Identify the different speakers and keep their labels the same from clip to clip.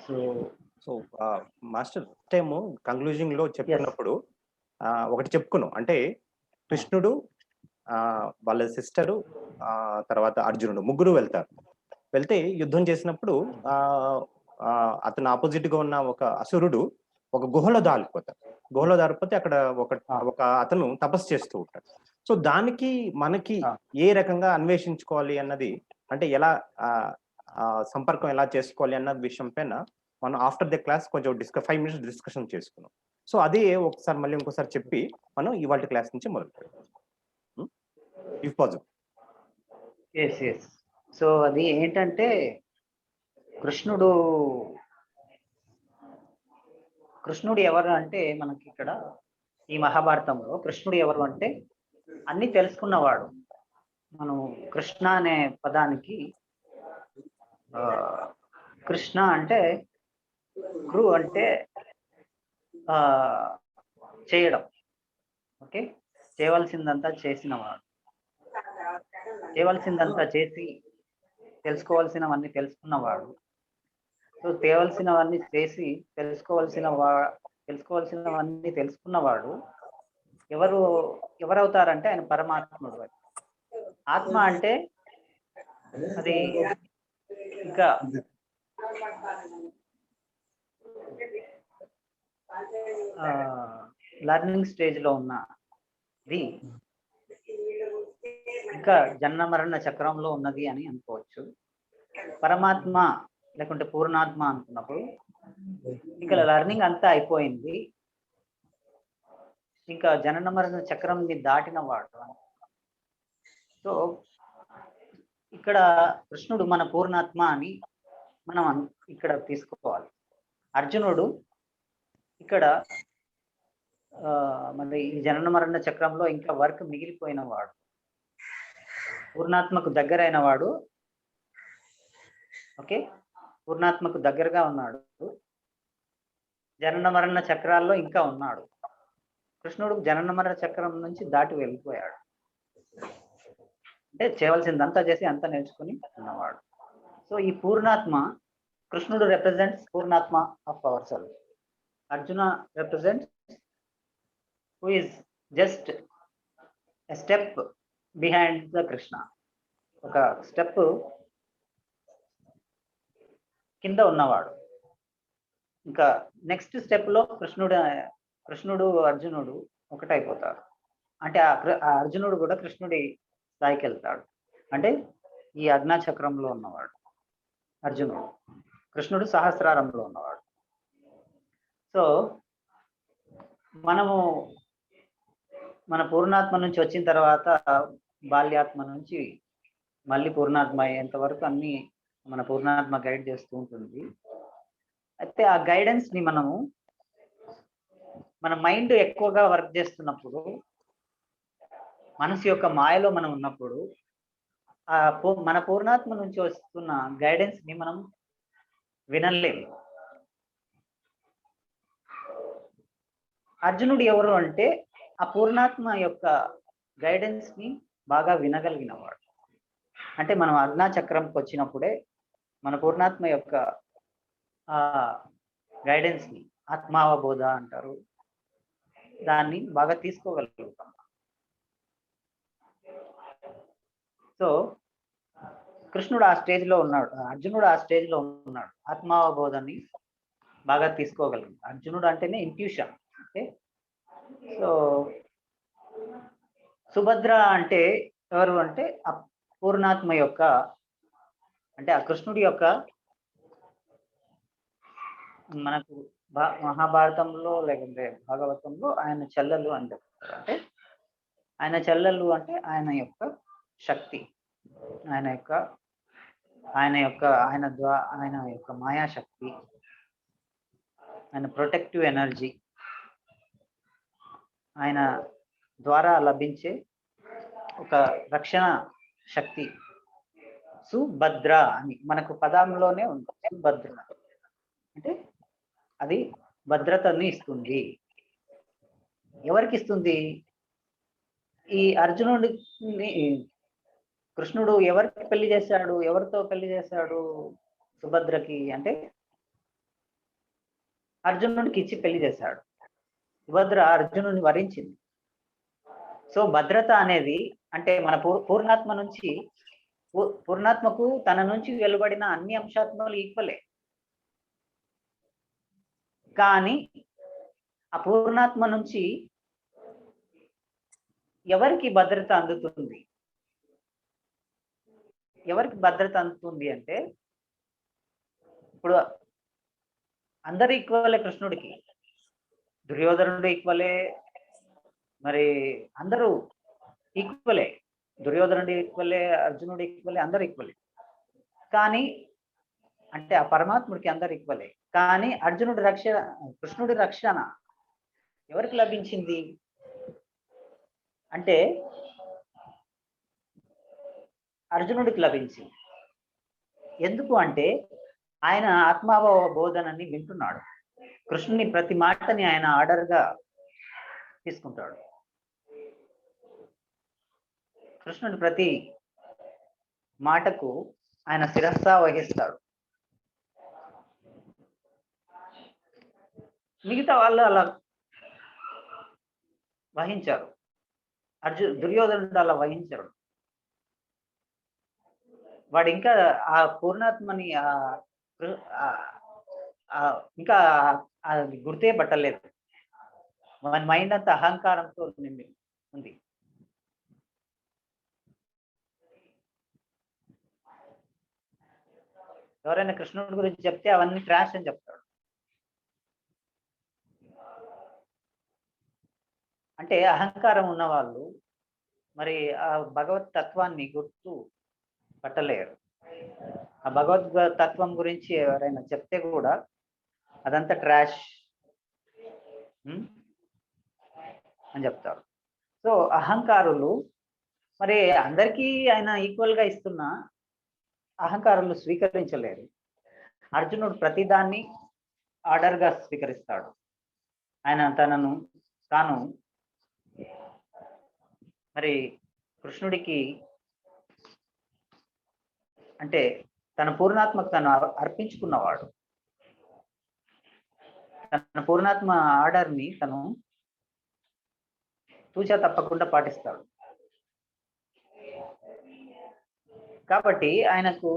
Speaker 1: So
Speaker 2: so master time concluding లో
Speaker 1: yes.
Speaker 2: చెప్పుకున్నప్పుడు ఒకటి చెప్పుకున్నాం. అంటే కృష్ణుడు, వాళ్ళ సిస్టరు, తర్వాత అర్జునుడు ముగ్గురు వెళ్తారు. వెళ్తే యుద్ధం చేసినప్పుడు అతను ఆపోజిట్ గా ఉన్న ఒక అసురుడు ఒక గుహలో దాలిపోతాడు. గుహలో దారిపోతే అక్కడ ఒక ఒక అతను తపస్సు చేస్తూ ఉంటాడు. సో దానికి మనకి ఏ రకంగా అన్వేషించుకోవాలి అన్నది, అంటే ఎలా సంపర్కం ఎలా చేసుకోవాలి అన్న విషయం పైన మనం ఆఫ్టర్ ద క్లాస్ కొంచెం 5 minutes డిస్కషన్ చేసుకున్నాం. సో అదే ఒకసారి మళ్ళీ ఇంకోసారి చెప్పి మనం ఇవాళ క్లాస్ నుంచి మొదలు పెడతాం if possible.
Speaker 1: Yes yes. So అది ఏంటంటే కృష్ణుడు ఎవరు అంటే మనకి ఇక్కడ ఈ మహాభారతంలో కృష్ణుడు ఎవరు అంటే అన్ని తెలుసుకున్నవాడు. మనం కృష్ణ అనే పదానికి కృష్ణ అంటే కృ అంటే చేయడం. ఓకే, చేయవలసిందంతా చేసినవాడు, చేయవలసిందంతా చేసి తెలుసుకోవాల్సినవన్నీ తెలుసుకున్నవాడు. సో తేవలసినవన్నీ చేసి తెలుసుకోవాల్సినవన్నీ తెలుసుకున్నవాడు ఎవరవుతారంటే ఆయన పరమాత్ముడు. ఆత్మ అంటే అది ఇంకా లర్నింగ్ స్టేజ్ లో ఉన్నది, ఇంకా జన్మ మరణ చక్రంలో ఉన్నది అని అనుకోవచ్చు. పరమాత్మ లేకుంటే పూర్ణాత్మ అనుకున్నప్పుడు ఇంకా లర్నింగ్ అంతా అయిపోయింది, ఇంకా జనన మరణ చక్రంని దాటిన వాడు. సో ఇక్కడ కృష్ణుడు మన పూర్ణాత్మ అని మనం ఇక్కడ తీసుకోవాలి. అర్జునుడు ఇక్కడ మరి ఈ జనన మరణ చక్రంలో ఇంకా వర్క్ మిగిలిపోయిన వాడు, పూర్ణాత్మకు దగ్గరైన వాడు. ఓకే, పూర్ణాత్మకు దగ్గరగా ఉన్నాడు, జనన మరణ చక్రాల్లో ఇంకా ఉన్నాడు. కృష్ణుడు జనన మరణ చక్రం నుంచి దాటి వెళ్ళిపోయాడు, అంటే చేయవలసిందంతా చేసి అంతా నేర్చుకుని ఉన్నవాడు. సో ఈ పూర్ణాత్మ, కృష్ణుడు represents purnatma of our self. Arjuna represents who is just a step behind the Krishna, ఒక స్టెప్ కింద ఉన్నవాడు. ఇంకా నెక్స్ట్ స్టెప్ లో కృష్ణుడు అర్జునుడు ఒకటైపోతారు. అంటే ఆ అర్జునుడు కూడా కృష్ణుడి స్థాయికి వెళ్తాడు. అంటే ఈ అజ్ఞా చక్రంలో ఉన్నవాడు అర్జునుడు, కృష్ణుడు సహస్రారంలో ఉన్నవాడు. సో మనము మన పూర్ణాత్మ నుంచి వచ్చిన తర్వాత బాల్యాత్మ నుంచి మళ్ళీ పూర్ణాత్మ అయ్యేంత వరకు అన్ని మన పూర్ణాత్మ గైడ్ చేస్తూ ఉంటుంది. అయితే ఆ గైడెన్స్ ని మనము మన మైండ్ ఎక్కువగా వర్క్ చేస్తున్నప్పుడు, మనసు యొక్క మాయలో మనం ఉన్నప్పుడు మన పూర్ణాత్మ నుంచి వస్తున్న గైడెన్స్ ని మనం వినలేము. అర్జునుడు ఎవరు అంటే ఆ పూర్ణాత్మ యొక్క గైడెన్స్ ని బాగా వినగలిగిన వాడు. అంటే మనం అజ్ఞా చక్రంకి వచ్చినప్పుడే మన పూర్ణాత్మ యొక్క గైడెన్స్ ని ఆత్మావబోధ అంటారు, దాన్ని బాగా తీసుకోగలుగుతాం. సో కృష్ణుడు ఆ స్టేజ్ లో ఉన్నాడు, అర్జునుడు ఆ స్టేజ్ లో ఉన్నాడు, ఆత్మావబోధాన్ని బాగా తీసుకోగలిగింది. అర్జునుడు అంటేనే ఇంట్యూషన్. ఓకే, సో సుభద్ర అంటే ఎవరు అంటే ఆ పూర్ణాత్మ యొక్క, అంటే ఆ కృష్ణుడి యొక్క, మనకు మహాభారతంలో లేకుంటే భాగవతంలో ఆయన చెల్లెలు అని చెప్తారు. అంటే ఆయన చెల్లెలు అంటే ఆయన యొక్క శక్తి, ఆయన యొక్క మాయాశక్తి, ఆయన ప్రొటెక్టివ్ ఎనర్జీ, ఆయన ద్వారా లభించే ఒక రక్షణ శక్తి సుభద్ర అని మనకు పదంలోనే ఉంది. సుభద్ర అంటే అది భద్రతని ఇస్తుంది. ఎవరికి ఇస్తుంది? ఈ అర్జునుడిని కృష్ణుడు ఎవరికి పెళ్లి చేశాడు, ఎవరితో పెళ్లి చేశాడు సుభద్రకి అంటే అర్జునుడికి ఇచ్చి పెళ్లి చేశాడు. సుభద్ర అర్జునుడిని వరించింది. సో భద్రత అనేది అంటే మన పూర్ణాత్మ నుంచి పూర్ణాత్మకు తన నుంచి వెలువడిన అన్ని అంశాత్మలు ఈక్వలే. కానీ ఆ పూర్ణాత్మ నుంచి ఎవరికి భద్రత అందుతుంది? ఎవరికి భద్రత అందుతుంది అంటే ఇప్పుడు అందరు ఈక్వలే కృష్ణుడికి. దుర్యోధనుడు ఈక్వలే, మరి అందరూ ఈక్వలే. దుర్యోధనుడు ఈక్వలే, అర్జునుడు ఈక్వలే, అందరు ఈక్వలే. కానీ అంటే ఆ పరమాత్ముడికి అందరు ఈక్వలే. కానీ కృష్ణుడి రక్షణ ఎవరికి లభించింది అంటే అర్జునుడికి లభించింది. ఎందుకు అంటే ఆయన ఆత్మాభావ బోధనని వింటున్నాడు. కృష్ణుని ప్రతి మాటని ఆయన ఆర్డర్గా తీసుకుంటాడు. కృష్ణుడి ప్రతి మాటకు ఆయన శిరస్స వహిస్తాడు. మిగతా వాళ్ళు అలా వహించారు. దుర్యోధనుడు అలా వహించాడు. వాడు ఇంకా ఆ పూర్ణాత్మని ఇంకా అది గుర్తే పట్టలేదు. మన మైండ్ అంతా అహంకారంతో నిండి ఉంది. ఎవరైనా కృష్ణుడి గురించి చెప్తే అవన్నీ ట్రాష్ అని చెప్తాడు. అంటే అహంకారం ఉన్న వాళ్ళు మరి ఆ భగవత్ తత్వాన్ని గుర్తు పట్టలేరు. ఆ భగవద్ తత్వం గురించి ఎవరైనా చెప్తే కూడా అదంతా ట్రాష్ అని చెప్తారు. సో అహంకారులు మరి అందరికీ ఆయన ఈక్వల్ గా ఇస్తున్నా అహంకారులు స్వీకరించలేరు. అర్జునుడు ప్రతిదాన్ని ఆర్డర్ గా స్వీకరిస్తాడు. ఆయన తాను మరి కృష్ణుడికి అంటే తన పూర్ణాత్మకు తను అర్పించుకున్నవాడు. తన పూర్ణాత్మ ఆర్డర్ని తను తూచా తప్పకుండా పాటిస్తాడు. కాబట్టి ఆయనకు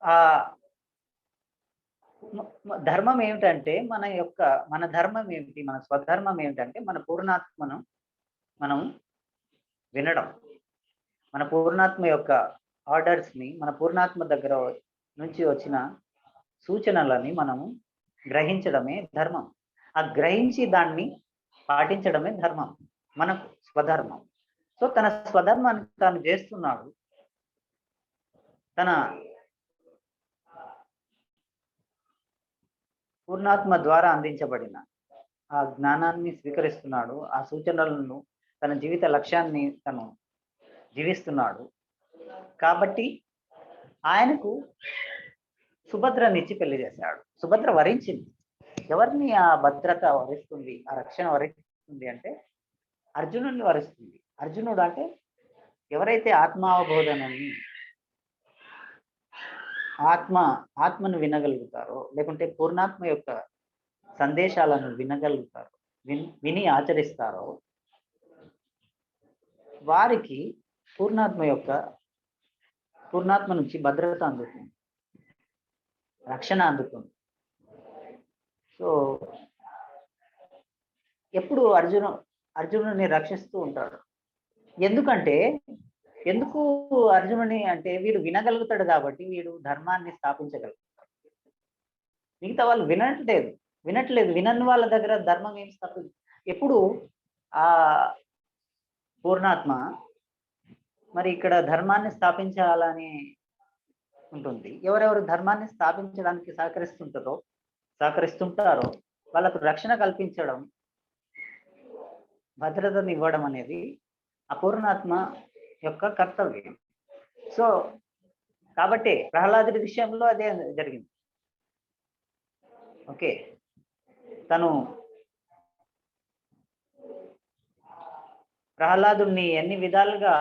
Speaker 1: ఆ ధర్మం ఏమిటంటే మన ధర్మం ఏమిటి, మన స్వధర్మం ఏమిటంటే మన పూర్ణాత్మను మనం వినడం. మన పూర్ణాత్మ యొక్క ఆర్డర్స్ ని, మన పూర్ణాత్మ దగ్గర నుంచి వచ్చిన సూచనలని మనము గ్రహించడమే ధర్మం. ఆ గ్రహించి దాన్ని పాటించడమే ధర్మం, మన స్వధర్మం. సో తన స్వధర్మాన్ని తాను చేస్తున్నాడు. తన పూర్ణాత్మ ద్వారా అందించబడిన ఆ జ్ఞానాన్ని స్వీకరిస్తున్నాడు. ఆ సూచనలను, తన జీవిత లక్ష్యాన్ని తను జీవిస్తున్నాడు. కాబట్టి ఆయనకు సుభద్రనిచ్చి పెళ్లి చేశాడు. సుభద్ర వరించింది. ఎవరిని ఆ భద్రత వరిస్తుంది, ఆ రక్షణ వరిస్తుంది అంటే అర్జునుడిని వరిస్తుంది. అర్జునుడు అంటే ఎవరైతే ఆత్మావబోధనని, ఆత్మను వినగలుగుతారో, లేకుంటే పూర్ణాత్మ యొక్క సందేశాలను వినగలుగుతారో, విని ఆచరిస్తారో వారికి పూర్ణాత్మ నుంచి భద్రత అందుతుంది, రక్షణ అందుతుంది. సో ఎప్పుడు అర్జునుడిని రక్షిస్తూ ఉంటాడు. ఎందుకు అర్జునుని అంటే వీడు వినగలుగుతాడు కాబట్టి వీడు ధర్మాన్ని స్థాపించగలుగుతాడు. మిగతా వాళ్ళు వినట్లేదు. వినని వాళ్ళ దగ్గర ధర్మం ఏం ఎప్పుడు ఆ పూర్ణాత్మ మరి ఇక్కడ ధర్మాన్ని స్థాపించాలని ఉంటుంది. ఎవరెవరు ధర్మాన్ని స్థాపించడానికి సహకరిస్తుంటారో వాళ్ళకు రక్షణ కల్పించడం, భద్రతను ఇవ్వడం అనేది అపూర్ణాత్మ యొక్క కర్తవ్యం. సో కాబట్టి ప్రహ్లాదుడి విషయంలో అదే జరిగింది. ఓకే, తను ప్రహ్లాదుడిని ఎన్ని విధాలుగా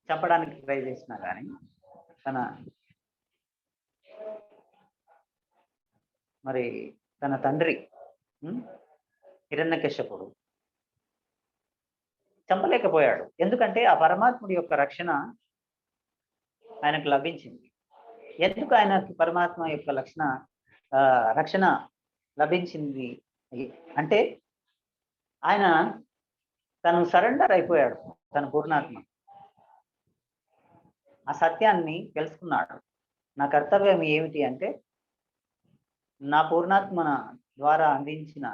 Speaker 1: చంపడానికి ట్రై చేసినా కానీ తన తండ్రి హిరణ్యకశ్యపుడు చంపలేకపోయాడు. ఎందుకంటే ఆ పరమాత్ముడి యొక్క రక్షణ ఆయనకు లభించింది. ఎందుకు ఆయనకి పరమాత్మ యొక్క రక్షణ లభించింది అంటే ఆయన తను సరెండర్ అయిపోయాడు. తన పూర్ణాత్మ ఆ సత్యాన్ని తెలుసుకున్నాడు. నా కర్తవ్యం ఏమిటి అంటే నా పూర్ణాత్మ ద్వారా అందించిన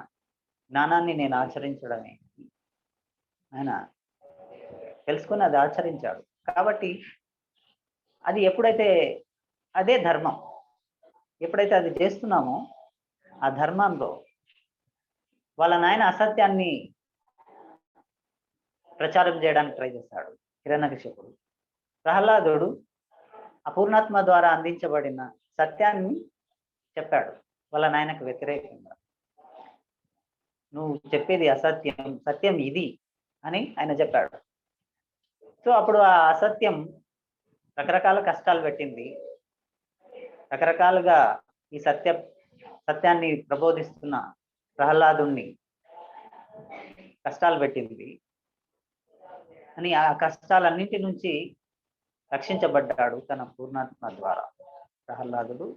Speaker 1: జ్ఞానాన్ని నేను ఆచరించడమే. ఆయన తెలుసుకుని అది ఆచరించాడు. కాబట్టి అది ఎప్పుడైతే అదే ధర్మం, ఎప్పుడైతే అది చేస్తున్నామో ఆ ధర్మంలో వాళ్ళ నాయన అసత్యాన్ని ప్రచారం చేయడానికి ట్రై చేస్తాడు హిరణ్యకశిపుడు. ప్రహ్లాదుడు అపూర్ణాత్మ ద్వారా అందించబడిన సత్యాన్ని చెప్పాడు వాళ్ళ నాయనకు వ్యతిరేకంగా. నువ్వు చెప్పేది అసత్యం, సత్యం ఇది అని ఆయన చెప్పాడు. సో అప్పుడు ఆ అసత్యం రకరకాల కష్టాలు పెట్టింది. రకరకాలుగా ఈ సత్యాన్ని ప్రబోధిస్తున్న ప్రహ్లాదుణ్ణి కష్టాలు పెట్టింది అని ఆ కష్టాలన్నింటి నుంచి రక్షించబడ్డాడు తన పూర్ణాత్మ ద్వారా. ప్రహ్లాదుడు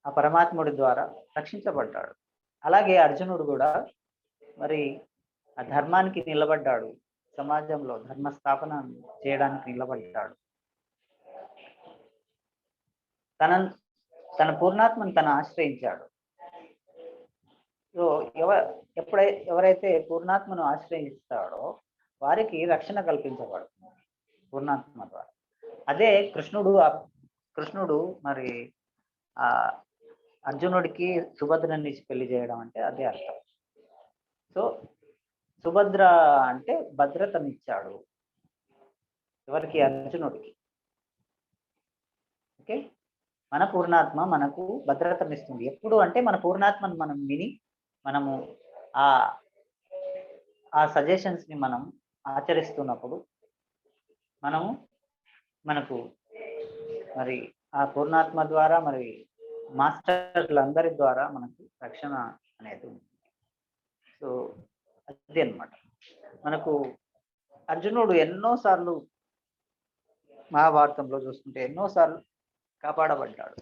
Speaker 1: ఆ పరమాత్ముడి ద్వారా రక్షించబడ్డాడు. అలాగే అర్జునుడు కూడా మరి ఆ ధర్మానికి నిలబడ్డాడు. సమాజంలో ధర్మ స్థాపన చేయడానికి నిలబడ్డాడు. తన పూర్ణాత్మను తను ఆశ్రయించాడు. సో ఎవరైతే పూర్ణాత్మను ఆశ్రయిస్తాడో వారికి రక్షణ కల్పించబడుతుంది పూర్ణాత్మ ద్వారా. అదే కృష్ణుడు మరి ఆ అర్జునుడికి సుభద్రని ఇచ్చి పెళ్లి చేయడం అంటే అదే అర్థం. సో సుభద్ర అంటే భద్రతనిచ్చాడు ఎవరికి? అర్జునుడికి. ఓకే, మన పూర్ణాత్మ మనకు భద్రతనిస్తుంది. ఎప్పుడు అంటే మన పూర్ణాత్మను మనం విని మనము ఆ సజెషన్స్ ని మనం ఆచరిస్తున్నప్పుడు మనకు మరి ఆ పూర్ణాత్మ ద్వారా మరి మాస్టర్లందరి ద్వారా మనకు రక్షణ అనేది ఉంది. సో అదే అన్నమాట. మనకు అర్జునుడు ఎన్నోసార్లు మహాభారతంలో చూసుకుంటే ఎన్నోసార్లు కాపాడబడ్డాడు.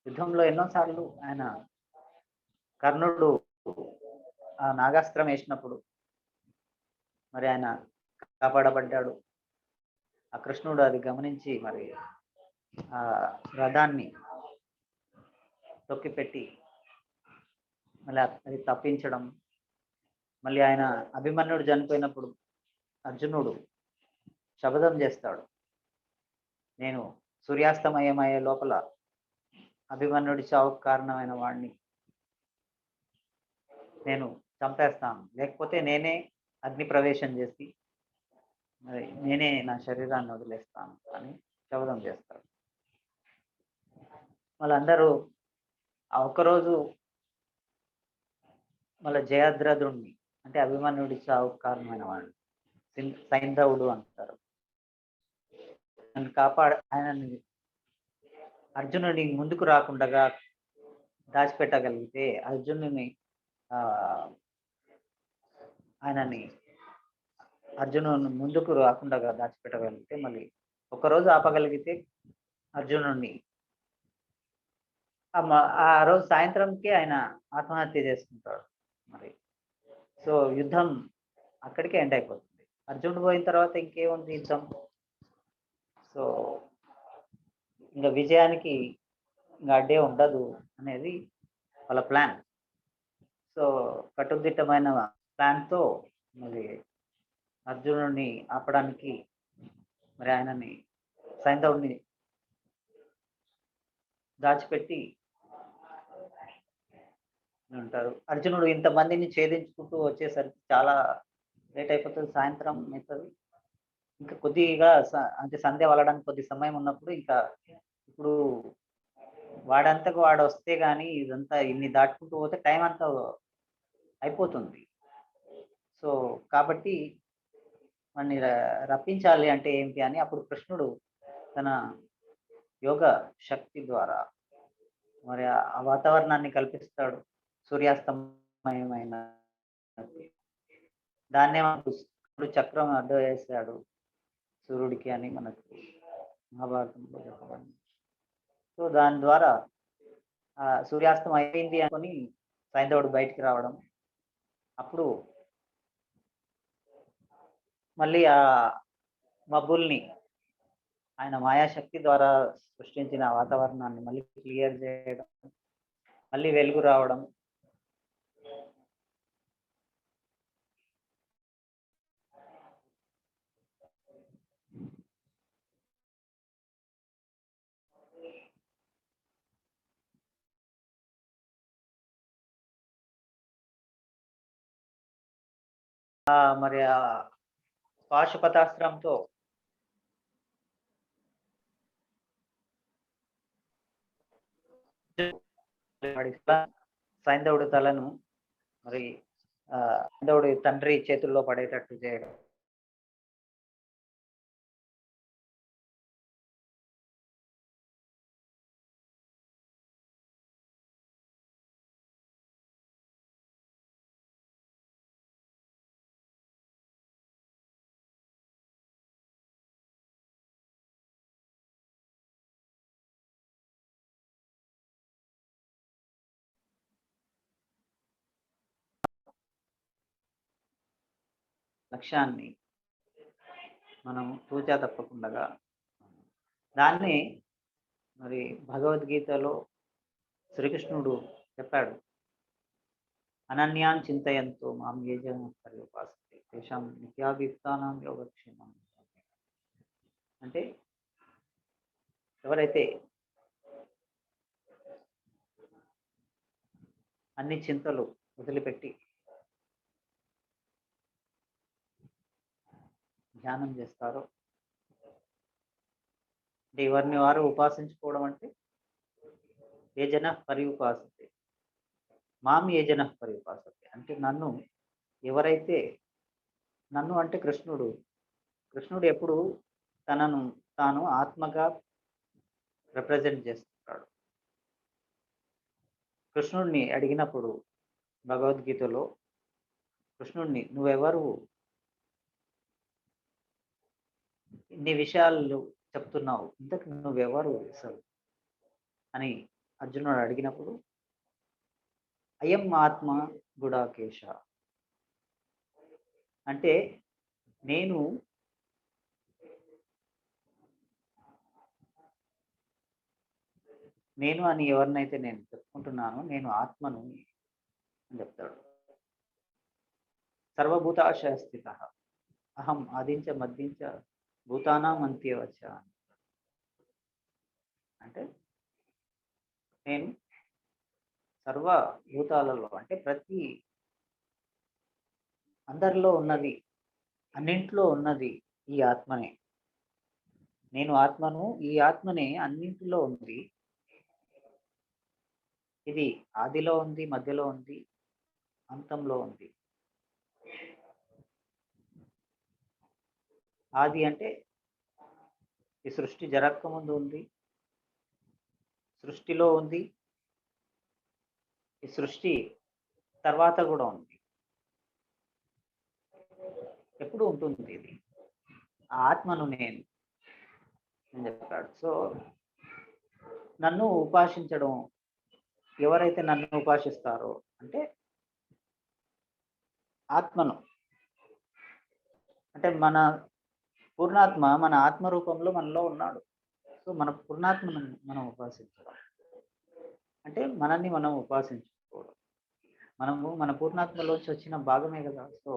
Speaker 1: యుద్ధంలో ఎన్నోసార్లు ఆయన కర్ణుడు ఆ నాగాస్త్రం వేసినప్పుడు మరి ఆయన కాపాడబడ్డాడు. ఆ కృష్ణుడు అది గమనించి మరి ఆ రథాన్ని తొక్కిపెట్టి మళ్ళీ అది తప్పించడం. మళ్ళీ ఆయన అభిమన్యుడు చనిపోయినప్పుడు అర్జునుడు శపథం చేస్తాడు, నేను సూర్యాస్తమయమయ్యే లోపల అభిమన్యుడి చావుకు కారణమైన వాడిని నేను చంపేస్తాను, లేకపోతే నేనే అగ్ని ప్రవేశం చేసి మరి నేనే నా శరీరాన్ని వదిలేస్తాను అని శపథం చేస్తాడు. వాళ్ళందరూ ఆ ఒక్కరోజు మళ్ళీ జయద్రథుడిని అంటే అభిమన్యుడి చావుకు కారణమైన వాడు సైంధవుడు అంటారు. ఆయనని అర్జునుడి ముందుకు రాకుండా దాచిపెట్టగలిగితే అర్జునుని అర్జునుని ముందుకు రాకుండా దాచిపెట్టగలిగితే మళ్ళీ ఒకరోజు ఆపగలిగితే అర్జునుడిని ఆ రోజు సాయంత్రంకి ఆయన ఆత్మహత్య చేసుకుంటాడు. మరి సో యుద్ధం అక్కడికే ఎండ్ అయిపోతుంది. అర్జునుడు పోయిన తర్వాత ఇంకేముంది యుద్ధం. సో ఇంకా విజయానికి ఇంకా అడ్డే ఉండదు అనేది వాళ్ళ ప్లాన్. సో కట్టుదిట్టమైన ప్లాన్తో మరి అర్జునుడిని ఆపడానికి మరి ఆయనని సైంధవుడిని దాచిపెట్టి ఉంటారు. అర్జునుడు ఇంతమందిని ఛేదించుకుంటూ వచ్చేసరికి చాలా లేట్ అయిపోతుంది, సాయంత్రం అవుతుంది. ఇంకా కొద్దిగా అంటే సంధ్య వలడానికి కొద్ది సమయం ఉన్నప్పుడు ఇంకా ఇప్పుడు వాడంతకు వాడు వస్తే గానీ ఇదంతా ఇన్ని దాటుకుంటూ పోతే టైం అంతా అయిపోతుంది. సో కాబట్టి మనని రప్పించాలి అంటే ఏంటి అని అప్పుడు కృష్ణుడు తన యోగ శక్తి ద్వారా మరి ఆ వాతావరణాన్ని కల్పిస్తాడు. సూర్యాస్తమయమైన దాన్నే మనకు సూర్యుడు చక్రం అడ్డు వేసాడు సూర్యుడికి అని మనకు మహాభారతంలో చెప్పబడింది. సో దాని ద్వారా ఆ సూర్యాస్తం అయిపోయింది అనుకొని సైంధవుడు బయటికి రావడం, అప్పుడు మళ్ళీ ఆ మబ్బుల్ని ఆయన మాయాశక్తి ద్వారా సృష్టించిన వాతావరణాన్ని మళ్ళీ క్లియర్ చేయడం, మళ్ళీ వెలుగు రావడం. మరి ఆ పాశుపతాస్త్రంతో సైంధవుడి తలను మరి సైంధవుడి తండ్రి చేతుల్లో పడేటట్టు చేయడం. లక్ష్యాన్ని మనం తూచా తప్పకుండా దాన్ని మరి భగవద్గీతలో శ్రీకృష్ణుడు చెప్పాడు. అనన్యాన్ చింతయంతో మాం ఏ జన పర్యుపాసతే తేషాం నిత్యాభియుక్తానాం యోగక్షేమం. అంటే ఎవరైతే అన్ని చింతలు వదిలిపెట్టి ధ్యానం చేస్తారో, అంటే ఎవరిని వారు ఉపాసించుకోవడం అంటే ఏ జన పర్యుపాసతే మాం ఏ జన పర్యుపాసతే అంటే నన్ను ఎవరైతే, నన్ను అంటే కృష్ణుడు ఎప్పుడు తనను తాను ఆత్మగా రిప్రజెంట్ చేస్తున్నాడు. కృష్ణుడిని అడిగినప్పుడు భగవద్గీతలో కృష్ణుడిని నువ్వెవరు, ఇన్ని విషయాలు చెప్తున్నావు, ఇంతకు నువ్వెవరు అసలు అని అర్జునుడు అడిగినప్పుడు అయం ఆత్మ గుడాకేశ అంటే నేను అని ఎవరినైతే నేను చెప్పుకుంటున్నానో నేను ఆత్మను అని చెప్తాడు. సర్వభూతాశయ స్థిత అహం ఆదించ మధ్యించ భూతానాం అంత్యవచ అంటే నేను సర్వభూతాలలో అంటే అందరిలో ఉన్నది, అన్నింట్లో ఉన్నది ఈ ఆత్మనే. నేను ఆత్మను, ఈ ఆత్మనే అన్నింటిలో ఉంది. ఇది ఆదిలో ఉంది, మధ్యలో ఉంది, అంతంలో ఉంది. ఆది అంటే ఈ సృష్టి జరగక ముందు ఉంది, సృష్టిలో ఉంది, ఈ సృష్టి తర్వాత కూడా ఉంది, ఎప్పుడు ఉంటుంది. ఇది ఆత్మను నేను చెప్పాడు. సో నన్ను ఉపాసించడం, ఎవరైతే నన్ను ఉపాసిస్తారో అంటే ఆత్మను, అంటే మన పూర్ణాత్మ మన ఆత్మ రూపంలో మనలో ఉన్నాడు. సో మన పూర్ణాత్మను మనం ఉపాసించడం అంటే మనల్ని మనం ఉపాసించుకోవడం. మన పూర్ణాత్మలోంచి వచ్చిన భాగమే కదా. సో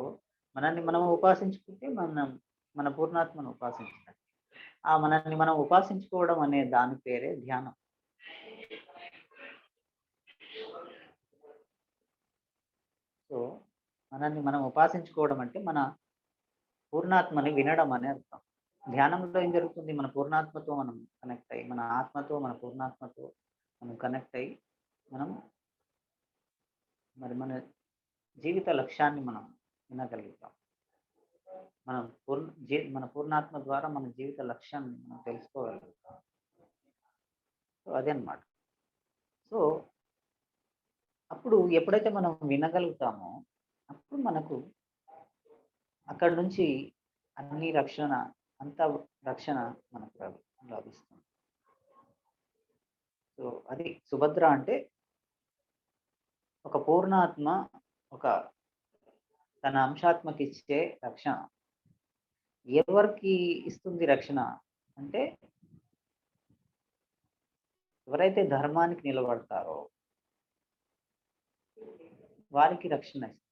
Speaker 1: మనల్ని మనం ఉపాసించుకుంటే మన పూర్ణాత్మను ఉపాసించాలి. ఆ మనల్ని మనం ఉపాసించుకోవడం అనే దాని పేరే ధ్యానం. సో మనల్ని మనం ఉపాసించుకోవడం అంటే మన పూర్ణాత్మని వినడం అనే అర్థం. ధ్యానంలో ఏం జరుగుతుంది, మన పూర్ణాత్మతో మనం కనెక్ట్ అయ్యి, మన ఆత్మతో మన పూర్ణాత్మతో మనం కనెక్ట్ అయ్యి మనం మరి మన జీవిత లక్ష్యాన్ని మనం వినగలుగుతాం. మన పూర్ణాత్మ ద్వారా మన జీవిత లక్ష్యాన్ని మనం తెలుసుకోగలుగుతాం. సో అదే అన్నమాట. సో అప్పుడు ఎప్పుడైతే మనం వినగలుగుతామో అప్పుడు మనకు అక్కడి నుంచి అంత రక్షణ మనకు లభిస్తుంది. సో అది సుభద్ర అంటే ఒక పూర్ణాత్మ ఒక తన అంశాత్మకి ఇచ్చే రక్షణ. ఎవరికి ఇస్తుంది రక్షణ అంటే ఎవరైతే ధర్మానికి నిలబడతారో వారికి రక్షణ ఇస్తుంది.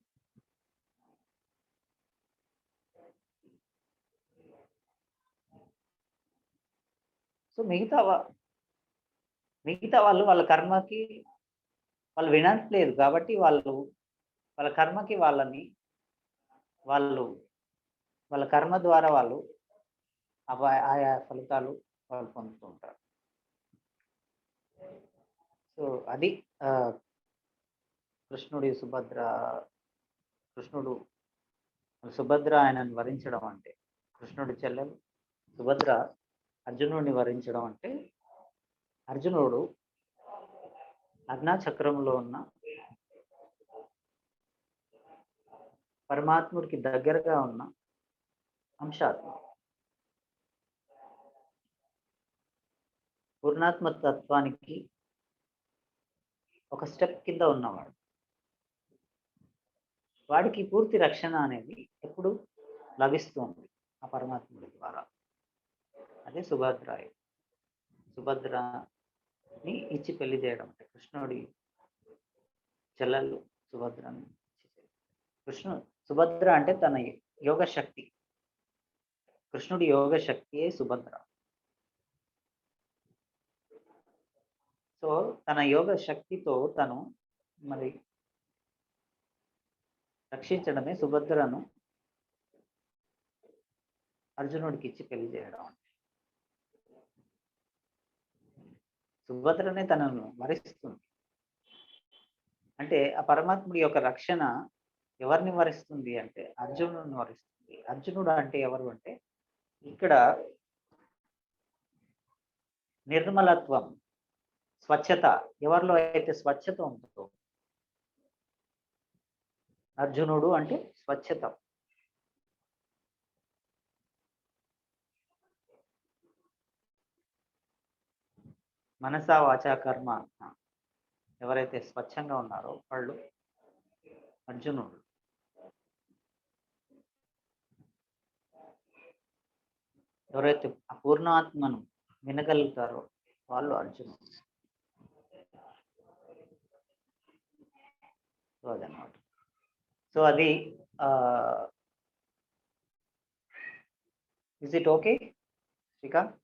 Speaker 1: సో మిగతా వాళ్ళు వాళ్ళ కర్మకి వాళ్ళు వినట్లేదు కాబట్టి వాళ్ళ కర్మకి వాళ్ళ కర్మ ద్వారా వాళ్ళు ఆయా ఫలితాలు వాళ్ళు పొందుతూ ఉంటారు. సో అది కృష్ణుడు సుభద్ర ఆయనను వరించడం అంటే, కృష్ణుడి చెల్లెలు సుభద్ర అర్జునుడిని వరించడం అంటే, అర్జునుడు అజ్ఞాచక్రంలో ఉన్న పరమాత్ముడికి దగ్గరగా ఉన్న అంశాత్మ, పూర్ణాత్మ తత్వానికి ఒక స్టెప్ కింద ఉన్నవాడు. వాడికి పూర్తి రక్షణ అనేది ఎప్పుడు లభిస్తుంది ఆ పరమాత్ముడి ద్వారా. అదే సుభద్రని ఇచ్చి పెళ్లి చేయడం అంటే, కృష్ణుడి చెల్లెలు సుభద్రని సుభద్ర అంటే తన యోగ శక్తి, కృష్ణుడి యోగ శక్తియే సుభద్ర. సో తన యోగ శక్తితో తను మరి రక్షించడమే సుభద్రను అర్జునుడికి ఇచ్చి పెళ్లి చేయడం అంటే. సుభద్రనే తనను వరిస్తుంది అంటే ఆ పరమాత్ముడి యొక్క రక్షణ ఎవరిని వరిస్తుంది అంటే అర్జునుడిని వరిస్తుంది. అర్జునుడు అంటే ఎవరు అంటే ఇక్కడ నిర్మలత్వం, స్వచ్ఛత, ఎవరిలో అయితే స్వచ్ఛత ఉంటుందో అర్జునుడు అంటే స్వచ్ఛత. మనసా వాచా కర్మ ఎవరైతే స్వచ్ఛంగా ఉన్నారో వాళ్ళు అర్జునుడు. ఎవరైతే అపూర్ణాత్మను వినగలుగుతారో వాళ్ళు అర్జునుడు. సో అదన్నమాట. సో అది is it okay Srikanth?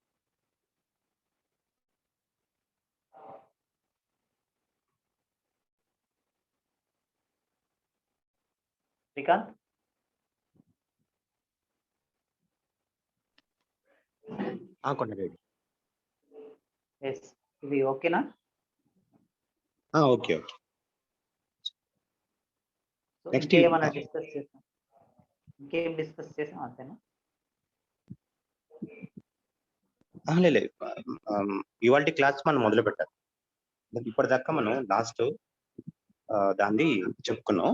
Speaker 1: Srikanth
Speaker 2: Kondareddy.
Speaker 1: Yes, ఇది ఓకేనా?
Speaker 2: ఓకే. నెక్స్ట్
Speaker 1: ఇంకేమైనా డిస్కస్ చేసాం? ఇంకేం డిస్కస్ చేసాం అంతేనా?
Speaker 2: లేదు, ఇవాళ క్లాస్ మనం మొదలు పెట్టాలి. ఇప్పటిదాకా మనం లాస్ట్ దాన్ని చెప్పుకున్నాం.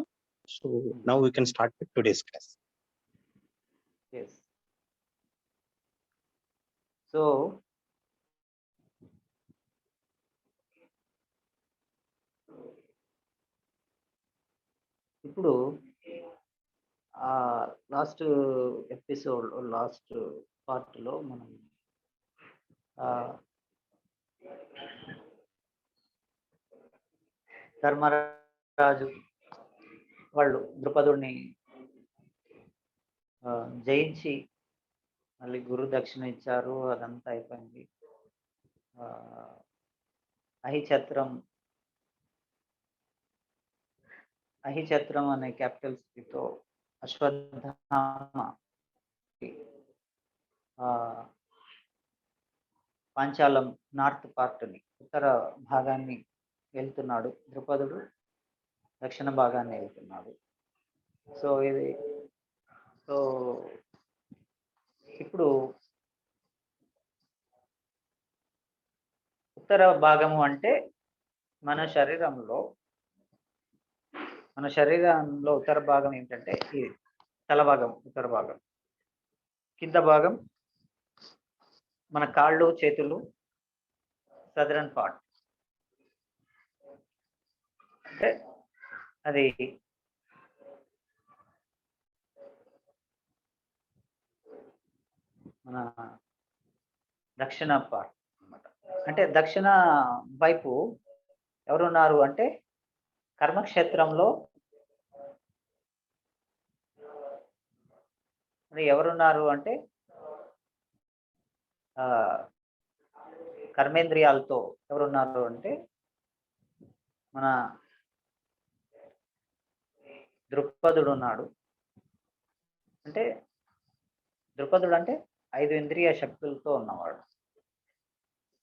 Speaker 2: So now we can start with today's class.
Speaker 1: Yes. So ఇప్పుడు లాస్ట్ ఎపిసోడ్, లాస్ట్ పార్ట్లో మనం ధర్మరాజు వాళ్ళు ద్రుపదుడిని జయించి మళ్ళీ గురు దక్షిణ ఇచ్చారు, అదంతా అయిపోయింది. అహిచత్రం అనే క్యాపిటల్ సిటీతో అశ్వత్థామ పాంచాలం నార్త్ పార్ట్ని, ఉత్తర భాగాన్ని వెళ్తున్నాడు, ద్రుపదుడు దక్షిణ భాగాన్ని వెళ్తున్నాడు. సో ఇది సో ఇప్పుడు ఉత్తర భాగము అంటే మన శరీరంలో ఉత్తర భాగం ఏంటంటే ఇది తల భాగం, ఉత్తర భాగం. కింద భాగం మన కాళ్ళు చేతులు, సదరన్ పార్ట్. అంటే అది మన దక్షిణ పార్ట్ అన్నమాట. అంటే దక్షిణ వైపు ఎవరున్నారు అంటే కర్మక్షేత్రంలో ఎవరున్నారు అంటే కర్మేంద్రియాలతో ఎవరున్నారు అంటే మన దృక్పథుడు ఉన్నాడు. అంటే దృక్పథుడు అంటే 5 ఇంద్రియ శక్తులతో ఉన్నవాడు.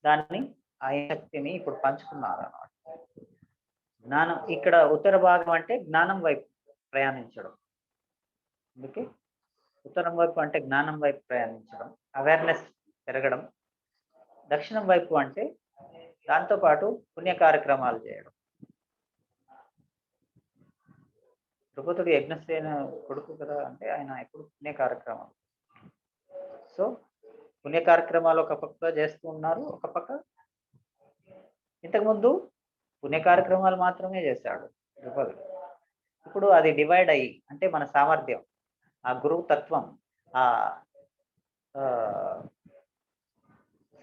Speaker 1: దాన్ని ఆ శక్తిని ఇప్పుడు పంచుకున్నారు అన్నమాట. జ్ఞానం ఇక్కడ ఉత్తర భాగం అంటే జ్ఞానం వైపు ప్రయాణించడం. అందుకే ఉత్తరం వైపు అంటే జ్ఞానం వైపు ప్రయాణించడం, అవేర్నెస్ పెరగడం. దక్షిణం వైపు అంటే దాంతోపాటు పుణ్య కార్యక్రమాలు చేయడం. ద్రుపదుడు యజ్ఞసేన కొడుకు కదా, అంటే ఆయన ఎప్పుడు పుణ్య కార్యక్రమాలు. సో పుణ్య కార్యక్రమాలు ఒక పక్క చేస్తూ ఉన్నారు, ఒక పక్క ఇంతకుముందు పుణ్య కార్యక్రమాలు మాత్రమే చేశాడు ద్రుపదుడు. ఇప్పుడు అది డివైడ్ అయ్యి, అంటే మన సామర్థ్యం, ఆ గురువు తత్వం, ఆ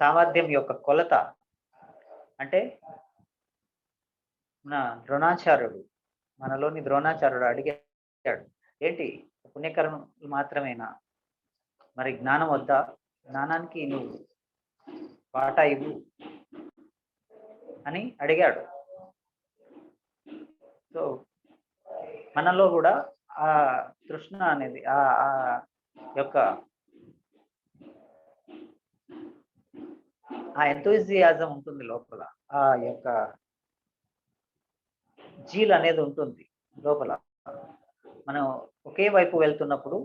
Speaker 1: సామర్థ్యం యొక్క కొలత. అంటే మన ద్రోణాచార్యుడు, మనలోని ద్రోణాచార్యుడు అడిగాడు, ఏంటి పుణ్యకర్మలు మాత్రమేనా, మరి జ్ఞానం వద్దా, జ్ఞానానికి నువ్వు వాటా ఇవ్వు అని అడిగాడు. సో మనలో కూడా ఆ తృష్ణ అనేది ఆ యొక్క ఆ ఎంతూజియాజం ఉంటుంది లోపల, ఆ యొక్క జీల్ అనేది ఉంటుంది లోపల. మనం ఒకే వైపు వెళ్తున్నప్పుడు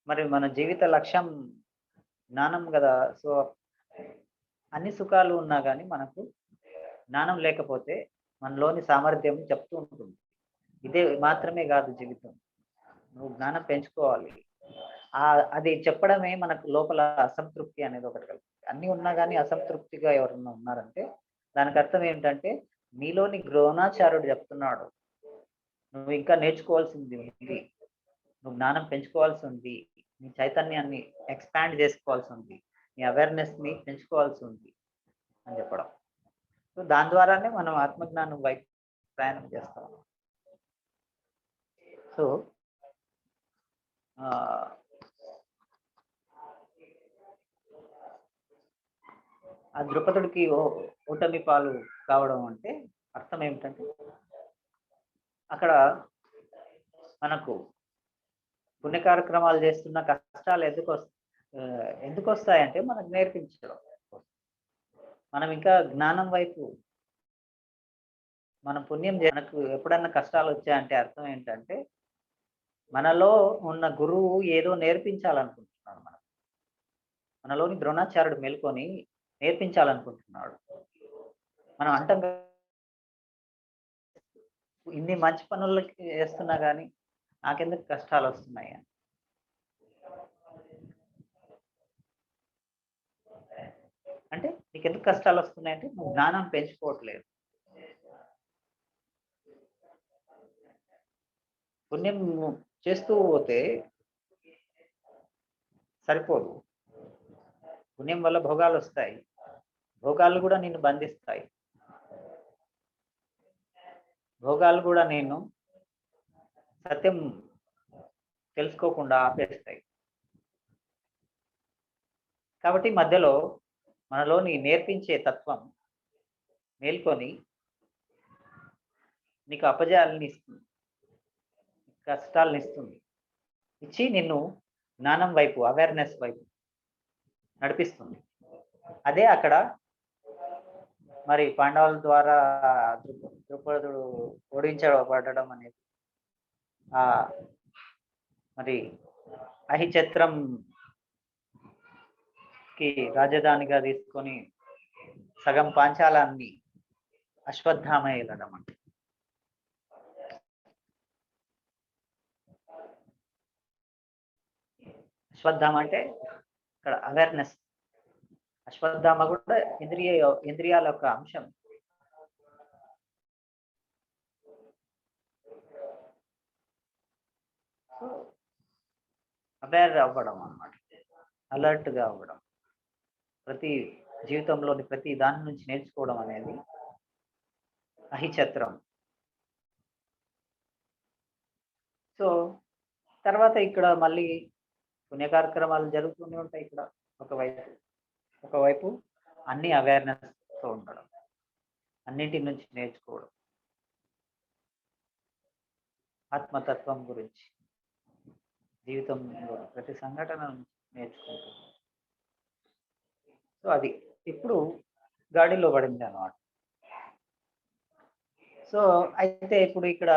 Speaker 1: మరి మన జీవిత లక్ష్యం జ్ఞానం కదా. సో అన్ని సుఖాలు ఉన్నా కానీ మనకు జ్ఞానం లేకపోతే మనలోని సామర్థ్యం చెప్తూ ఉంటుంది, ఇదే మాత్రమే కాదు జీవితం, నువ్వు జ్ఞానం పెంచుకోవాలి. అది చెప్పడమే మనకు లోపల అసంతృప్తి అనేది ఒకటి కలుగుతుంది. అన్ని ఉన్నా కానీ అసంతృప్తిగా ఎవరన్నా ఉన్నారంటే దానికి అర్థం ఏంటంటే నీలోని ద్రోణాచార్యుడు చెప్తున్నాడు, నువ్వు ఇంకా నేర్చుకోవాల్సింది ఉంది, నువ్వు జ్ఞానం పెంచుకోవాల్సి ఉంది, నీ చైతన్యాన్ని ఎక్స్పాండ్ చేసుకోవాల్సి ఉంది, నీ అవేర్నెస్ని పెంచుకోవాల్సి ఉంది అని చెప్పడం. సో దాని ద్వారానే మనం ఆత్మజ్ఞానం వైపు ప్రయాణం చేస్తాం. సో ఆ ద్రుపదుడికి ఓటమి పాలు కావడం అంటే అర్థం ఏమిటంటే అక్కడ మనకు పుణ్య కార్యక్రమాలు చేస్తున్న కష్టాలు ఎందుకు వస్తాయంటే మనకు నేర్పించడం. మనం ఇంకా జ్ఞానం వైపు మనం పుణ్యం మనకు ఎప్పుడన్నా కష్టాలు వచ్చాయంటే అర్థం ఏంటంటే మనలో ఉన్న గురువు ఏదో నేర్పించాలనుకుంటున్నాడు. మనలోని ద్రోణాచార్యుడు మేల్కొని నేర్పించాలనుకుంటున్నాడు. మనం అంటాం ఇన్ని మంచి పనులకి చేస్తున్నా కానీ నాకెందుకు కష్టాలు వస్తున్నాయి అని. అంటే నీకెందుకు కష్టాలు వస్తున్నాయంటే నువ్వు జ్ఞానం పెంచుకోవట్లేదు. పుణ్యం చేస్తూ పోతే సరిపోదు. పుణ్యం వల్ల భోగాలు వస్తాయి, భోగాలు కూడా నిన్ను బంధిస్తాయి, భోగాలు కూడా నేను సత్యం తెలుసుకోకుండా ఆపేస్తాయి. కాబట్టి మధ్యలో మనలోని నేర్పించే తత్వం మేల్కొని నీకు అపజయాలని ఇస్తుంది, కష్టాలను ఇస్తుంది, ఇచ్చి నిన్ను జ్ఞానం వైపు అవేర్నెస్ వైపు నడిపిస్తుంది. అదే అక్కడ మరి పాండవుల ద్వారా ద్రుపదుడు ఓడించబడడం అనేది ఆ మరి అహిచత్రం కి రాజధానిగా తీసుకొని సగం పాంచాలాన్ని అశ్వత్థామ వెళ్ళడం అంటే. అశ్వత్థామ అంటే ఇక్కడ అవేర్నెస్. అశ్వత్థామ కూడా ఇంద్రియాల యొక్క అంశం. అవేర్ అవ్వడం అన్నమాట, అలర్ట్ గా అవ్వడం, ప్రతి జీవితంలోని ప్రతి దాని నుంచి నేర్చుకోవడం అనేది అహిచత్రం. సో తర్వాత ఇక్కడ మళ్ళీ పుణ్య కార్యక్రమాలు జరుగుతూనే ఉంటాయి. ఇక్కడ ఒకవైపు అన్ని అవేర్నెస్ తో ఉండడం, అన్నింటి నుంచి నేర్చుకోవడం, ఆత్మతత్వం గురించి జీవితంలో ప్రతి సంఘటన నుంచి నేర్చుకుంటుంది. సో అది ఇప్పుడు గాడిలో పడింది అన్నమాట. సో అయితే ఇప్పుడు ఇక్కడ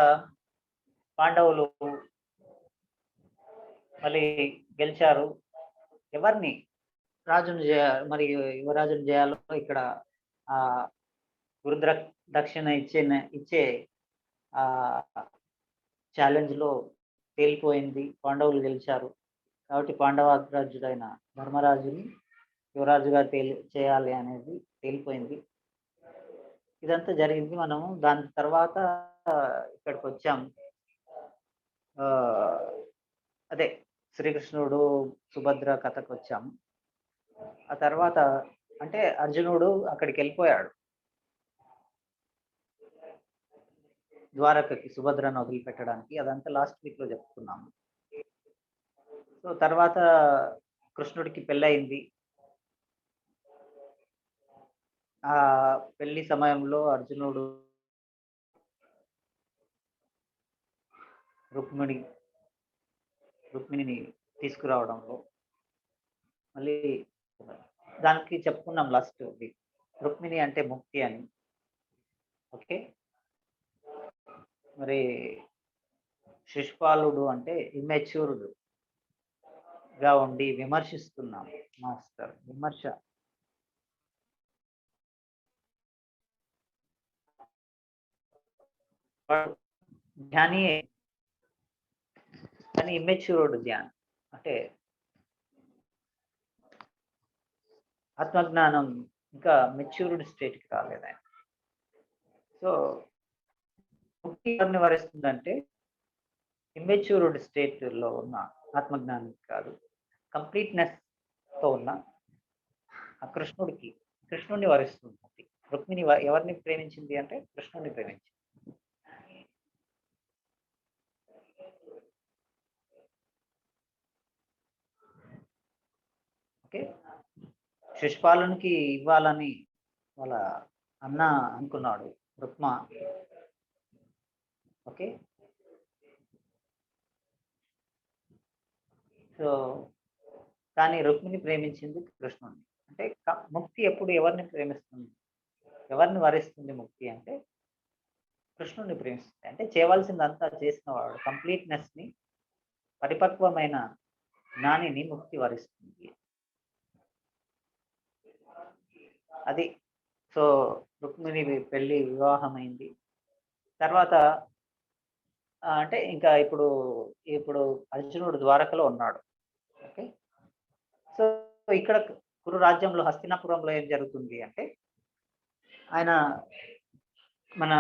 Speaker 1: పాండవులు మళ్ళీ గెలిచారు. ఎవరిని రాజును మరి యువరాజును చేయాలో ఇక్కడ ఆ గురుద్ర దక్షిణ ఇచ్చే ఆ ఛాలెంజ్ లో తేలిపోయింది. పాండవులు గెలిచారు కాబట్టి పాండవాగ్రజుడైన ధర్మరాజుని యువరాజుగా చేయాలి అనేది తేలిపోయింది. ఇదంతా జరిగింది. మనము దాని తర్వాత ఇక్కడికి వచ్చాం. అదే శ్రీకృష్ణుడు సుభద్ర కథకు వచ్చాము. ఆ తర్వాత అంటే అర్జునుడు అక్కడికి వెళ్ళిపోయాడు, ద్వారకకి సుభద్రను వదిలిపెట్టడానికి. అదంతా లాస్ట్ వీక్ లో చెప్పుకున్నాము. సో తర్వాత కృష్ణుడికి పెళ్ళయింది. ఆ పెళ్లి సమయంలో అర్జునుడు రుక్మిణిని తీసుకురావడంలో మళ్ళీ దానికి చెప్పుకున్నాం లాస్ట్ వీక్. రుక్మిణి అంటే ముక్తి అని. ఓకే, మరి శిశుపాలుడు అంటే ఇమ్మెచ్యూర్డ్ గా ఉండి విమర్శిస్తున్నాం. మాస్టర్ విమర్శ. ధ్యాని కానీ ఇమ్మెచ్యూర్డ్ ధ్యానం అంటే ఆత్మజ్ఞానం ఇంకా మెచ్యూర్డ్ స్టేట్కి రాలేదు ఆయన. సో ముక్తి ఎవరిని వరిస్తుందంటే ఇమ్మెచ్యూర్డ్ స్టేట్ లో ఉన్న ఆత్మజ్ఞానం కాదు, కంప్లీట్నెస్ తో ఉన్న ఆ కృష్ణుడిని వరిస్తుంది ముక్తి. రుక్మిణి ఎవరిని ప్రేమించింది అంటే కృష్ణుడిని ప్రేమించింది. ఓకే, శిశుపాలునికి ఇవ్వాలని వాళ్ళ అన్న అనుకున్నాడు రుక్మ. ఓకే, సో కానీ రుక్మిణి ప్రేమించింది కృష్ణుడిని. అంటే ముక్తి ఎప్పుడు ఎవరిని ప్రేమిస్తుంది, ఎవరిని వరిస్తుంది ముక్తి అంటే కృష్ణుడిని ప్రేమిస్తుంది. అంటే చేయవలసిందంతా చేసిన వాడు, కంప్లీట్నెస్ ని, పరిపక్వమైన జ్ఞానిని ముక్తి వరిస్తుంది. అది. సో రుక్మిణి పెళ్లి వివాహమైంది. తర్వాత అంటే ఇంకా ఇప్పుడు అర్జునుడు ద్వారకలో ఉన్నాడు. ఓకే, సో ఇక్కడ కురు రాజ్యంలో హస్తినాపురంలో ఏం జరుగుతుంది అంటే ఆయన మన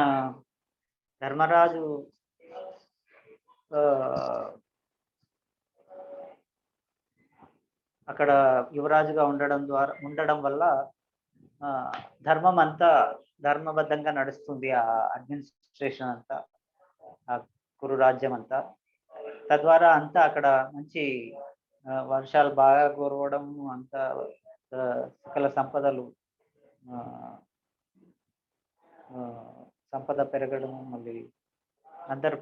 Speaker 1: ధర్మరాజు అక్కడ యువరాజుగా ఉండడం వల్ల ధర్మం అంతా ధర్మబద్ధంగా నడుస్తుంది. ఆ అడ్మినిస్ట్రేషన్ అంతా, ఆ కురు రాజ్యం అంతా. తద్వారా అంతా అక్కడ మంచి వర్షాలు బాగా కురవడం, అంతా సకల సంపద పెరగడం, మళ్ళీ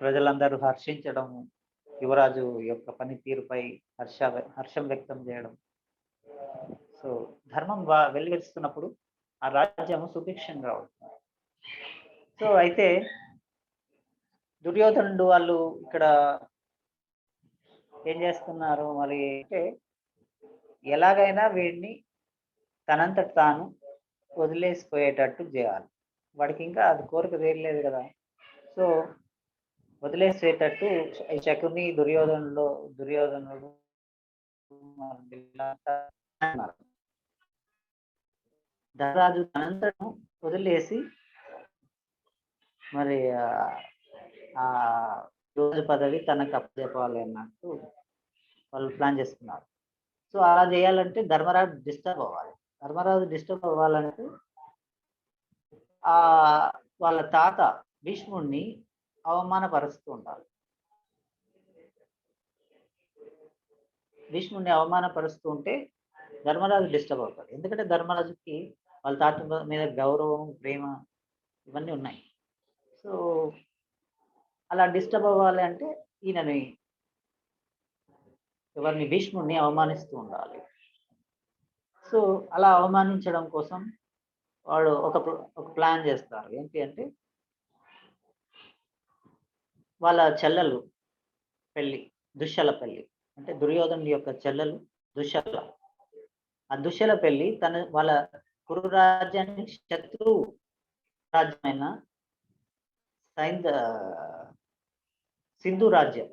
Speaker 1: ప్రజలందరూ హర్షించడం, యువరాజు యొక్క పనితీరుపై హర్షం వ్యక్తం చేయడం. సో ధర్మం వెలువరిస్తున్నప్పుడు ఆ రాజ్యం సుభిక్షంగా ఉంటుంది. సో అయితే దుర్యోధనుడు వాళ్ళు ఇక్కడ ఏం చేస్తున్నారు మరి అంటే ఎలాగైనా వీడిని తనంతట తాను వదిలేసిపోయేటట్టు చేయాలి. వాడికి ఇంకా అది కోరిక తీరలేదు కదా. సో వదిలేసేటట్టు ఈ శకుని దుర్యోధనుడు వీళ్ళంతా ఉన్నారు. ధనరాజు తనంతటను వదిలేసి మరి ఆ రోజు పదవి తనకు అప్పచెప్పాలి అన్నట్టు వాళ్ళు ప్లాన్ చేసుకున్నారు. సో అలా చేయాలంటే ధర్మరాజు డిస్టర్బ్ అవ్వాలి. ధర్మరాజు డిస్టర్బ్ అవ్వాలంటే ఆ వాళ్ళ తాత భీష్ముడిని అవమానపరుస్తూ ఉండాలి. భీష్ముడిని అవమానపరుస్తూ ఉంటే ధర్మరాజు డిస్టర్బ్ అవుతాడు. ఎందుకంటే ధర్మరాజుకి వాళ్ళ తాత మీద గౌరవం, ప్రేమ ఇవన్నీ ఉన్నాయి. సో అలా డిస్టర్బ్ అవ్వాలి అంటే ఈయనని ఎవరిని భీష్ముడిని అవమానిస్తూ ఉండాలి. సో అలా అవమానించడం కోసం వాడు ఒక ప్లాన్ చేస్తారు. ఏంటి అంటే వాళ్ళ చెల్లెలు పెళ్లి, దుశ్శల పెళ్లి, అంటే దుర్యోధనుడి యొక్క చెల్లెలు దుశ్శల. ఆ దుశ్శల పెళ్లి వాళ్ళ కురు రాజ్యానికి శత్రు రాజ్యమైన సింధు రాజ్యం.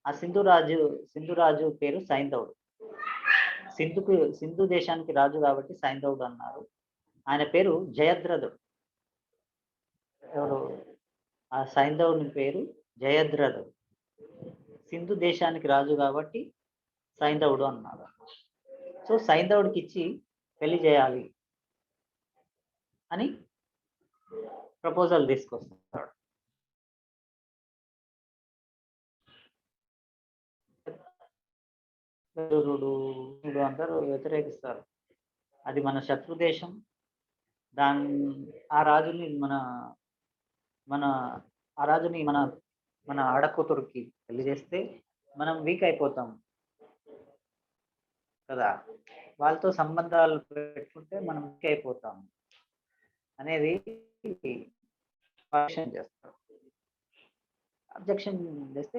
Speaker 1: ఆ సింధు రాజు పేరు సైంధవుడు. సింధు దేశానికి రాజు కాబట్టి సైంధవుడు అన్నారు. ఆయన పేరు జయద్రథుడు. ఎవరు? ఆ సైంధవుని పేరు జయద్రథుడు. సింధు దేశానికి రాజు కాబట్టి సైంధవుడు అన్నారు. సో సైంధవుడికి ఇచ్చి పెళ్లి చేయాలి అని ప్రపోజల్ తీసుకొస్తాడు. అందరూ వ్యతిరేకిస్తారు. అది మన శత్రు దేశం, ఆ రాజుని మన ఆడకూతురుకి పెళ్లి చేస్తే మనం వీక్ అయిపోతాం కదా, వాళ్ళతో సంబంధాలు పెట్టుకుంటే మనం వీక్ అయిపోతాం అనేది అబ్జెక్షన్ చేస్తే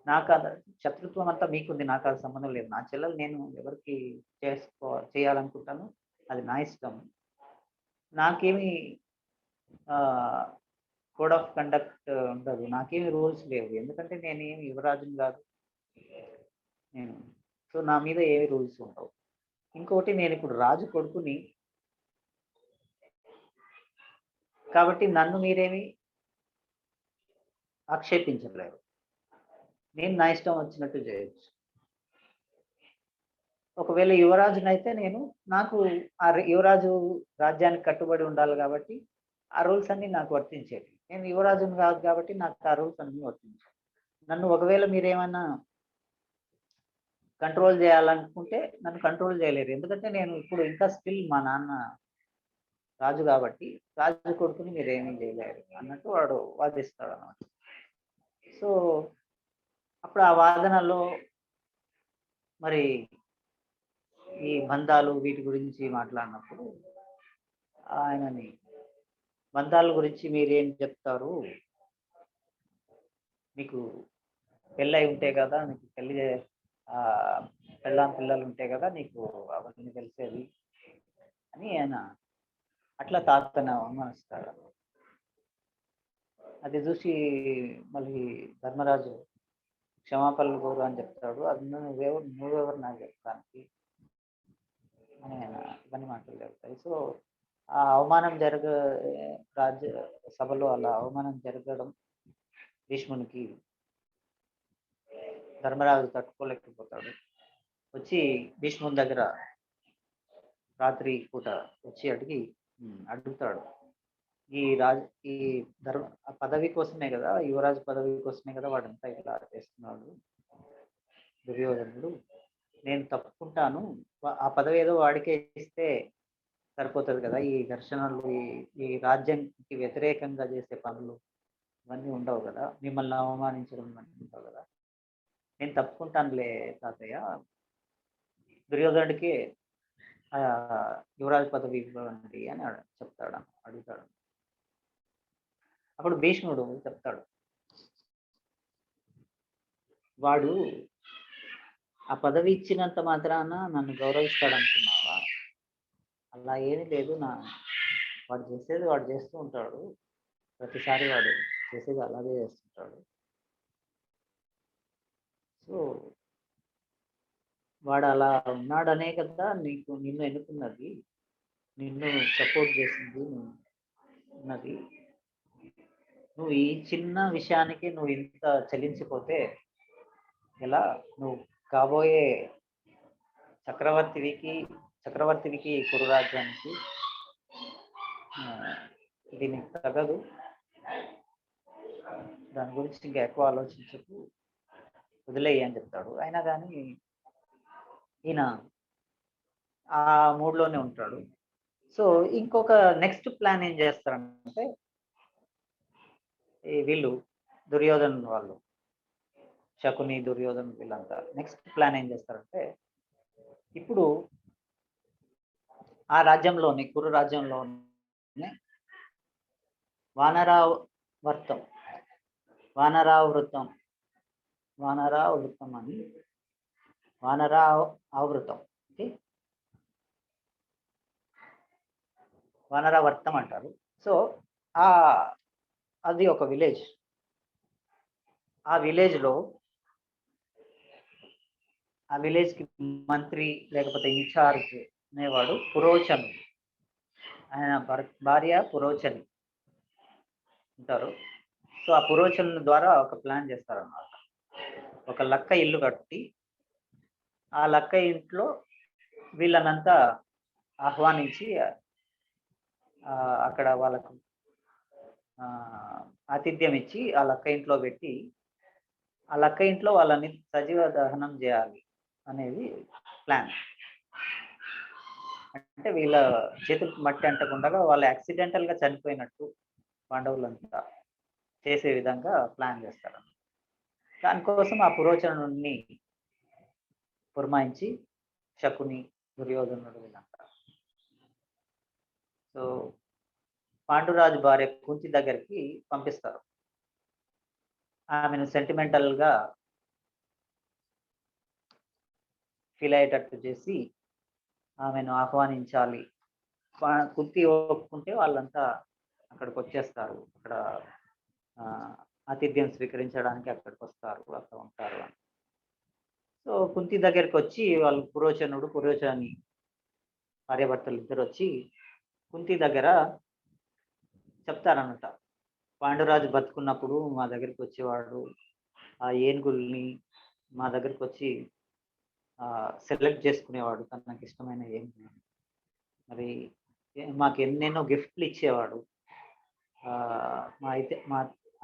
Speaker 1: నాకు శత్రుత్వం అంతా మీకుంది, నాకు అది సంబంధం లేదు. నా చెల్లెలు నేను ఎవరికి చేయాలనుకుంటాను, అది నా ఇష్టం. నాకేమి కోడ్ ఆఫ్ కండక్ట్ ఉండదు, నాకేమి రూల్స్ లేవు. ఎందుకంటే నేనేమి యువరాజుని కాదు నేను. సో నా మీద ఏమి రూల్స్ ఉండవు. ఇంకోటి, నేను ఇప్పుడు రాజు కొడుకుని కాబట్టి నన్ను మీరేమి ఆక్షేపించలేరు. నేను నా ఇష్టం వచ్చినట్టు చేయొచ్చు. ఒకవేళ యువరాజునైతే నాకు ఆ యువరాజు రాజ్యానికి కట్టుబడి ఉండాలి కాబట్టి ఆ రూల్స్ అన్ని నాకు వర్తించేవి. నేను యువరాజుని కాదు కాబట్టి నాకు ఆ రూల్స్ అన్ని వర్తించాయి. నన్ను ఒకవేళ మీరేమన్నా కంట్రోల్ చేయాలనుకుంటే నన్ను కంట్రోల్ చేయలేరు. ఎందుకంటే నేను ఇప్పుడు ఇంకా స్టిల్ మా నాన్న రాజు కాబట్టి రాజు కొడుకుని మీరేమీ చేయలేరు అన్నట్టు వాడు వాదిస్తాడు అన్నమాట. సో అప్పుడు ఆ వాదనలో మరి ఈ బంధాలు వీటి గురించి మాట్లాడినప్పుడు ఆయనని, బంధాల గురించి మీరేం చెప్తారు, మీకు పెళ్ళై ఉంటే కదా, నీకు పిల్లలు ఉంటే కదా నీకు అవన్నీ తెలిసేది అని ఆయన అట్లా తాతను అవమానిస్తాడు. అది చూసి మళ్ళీ ధర్మరాజు క్షమాపణలు కోరు అని చెప్తాడు. అది నువ్వెవరు నాకు చెప్తానికి అని ఆయన ఇవన్నీ మాటలు జరుగుతాయి. సో ఆ అవమానం రాజ్య సభలో అలా అవమానం జరగడం భీష్మునికి ధర్మరాజు తట్టుకోలేకపోతాడు. వచ్చి భీష్ముని దగ్గర రాత్రి పూట వచ్చి అడుగుతాడు, ఈ పదవి కోసమే కదా, యువరాజు పదవి కోసమే కదా వాడంతా ఇలా చేస్తున్నాడు దుర్యోధనుడు. నేను తప్పుకుంటాను, ఆ పదవి ఏదో వాడికే ఇస్తే సరిపోతుంది కదా, ఈ ఘర్షణలు ఈ రాజ్యానికి వ్యతిరేకంగా చేసే పనులు ఇవన్నీ ఉండవు కదా, మిమ్మల్ని అవమానించడం ఇవన్నీ ఉండవు కదా, నేను తప్పుకుంటానులే తాతయ్య, దుర్యోధనుడికి యువరాజు పదవి ఇవ్వండి అని అడుగుతాడు. అప్పుడు భీష్ముడు చెప్తాడు, వాడు ఆ పదవి ఇచ్చినంత మాత్రాన నన్ను గౌరవిస్తాడు అనుకున్నావా? అలా ఏమీ లేదు. వాడు చేసేది వాడు చేస్తూ ఉంటాడు. ప్రతిసారి వాడు చేసేది అలాగే చేస్తుంటాడు. సో వాడు అలా ఉన్నాడనే కదా నిన్ను ఎన్నుకున్నది, నిన్ను సపోర్ట్ చేసింది ఉన్నది. నువ్వు ఈ చిన్న విషయానికి నువ్వు ఇంత చలించిపోతే ఎలా? నువ్వు కాబోయే చక్రవర్తికి కురు రాజ్యానికి ఇది నీకు తగదు. దాని గురించి ఇంకా ఎక్కువ ఆలోచించకు, వదిలేయి అని చెప్తాడు. అయినా కానీ ఈయన ఆ మూడ్లోనే ఉంటాడు. సో ఇంకొక నెక్స్ట్ ప్లాన్ ఏం చేస్తారంటే, వీళ్ళు దుర్యోధన్ వాళ్ళు, శకుని, దుర్యోధన్ వీళ్ళంతా నెక్స్ట్ ప్లాన్ ఏం చేస్తారంటే, ఇప్పుడు ఆ రాజ్యంలోని కురు రాజ్యంలోనే వానరావృతం అని వానరావృతం, ఓకే, వానరావర్తం అంటారు. సో అది ఒక విలేజ్. ఆ విలేజ్కి మంత్రి లేకపోతే ఇన్ఛార్జ్ అనేవాడు పురోచను. ఆయన భార్య పురోచని ఉంటారు. సో ఆ పురోచను ద్వారా ఒక ప్లాన్ చేస్తారన్నమాట. ఒక లక్క ఇల్లు కట్టి ఆ లక్క ఇంట్లో వీళ్ళనంతా ఆహ్వానించి అక్కడ వాళ్ళకు ఆతిథ్యం ఇచ్చి ఆ లక్క ఇంట్లో పెట్టి ఆ లక్క ఇంట్లో వాళ్ళని సజీవ దహనం చేయాలి అనేది ప్లాన్. అంటే వీళ్ళ చేతులకు మట్టి అంటకుండా వాళ్ళు యాక్సిడెంటల్ గా చనిపోయినట్టు పాండవులంతా చేసే విధంగా ప్లాన్ చేస్తారు. దానికోసం ఆ పురోచనుడిని పురమాయించి శకుని, దుర్యోధనుడు వీళ్ళంతా. సో పాండురాజు భార్య కుంతి దగ్గరికి పంపిస్తారు. ఆమెను సెంటిమెంటల్ గా ఫీల్ అయ్యేటట్టు చేసి ఆమెను ఆహ్వానించాలి. కుంతి ఒప్పుకుంటే వాళ్ళంతా అక్కడికి వచ్చేస్తారు. అక్కడ ఆతిథ్యం స్వీకరించడానికి అక్కడికి వస్తారు, అక్కడ ఉంటారు అని. సో కుంతి దగ్గరికి వచ్చి వాళ్ళు పురోచని భార్యాభర్తలు ఇద్దరు వచ్చి కుంతి దగ్గర చెప్తారన్నమాట, పాండురాజు బతుకున్నప్పుడు మా దగ్గరికి వచ్చేవాడు, ఆ ఏనుగుల్ని మా దగ్గరికి వచ్చి సెలెక్ట్ చేసుకునేవాడు, తనకు ఇష్టమైన ఏనుగులు. మరి మాకు ఎన్నెన్నో గిఫ్ట్లు ఇచ్చేవాడు, మా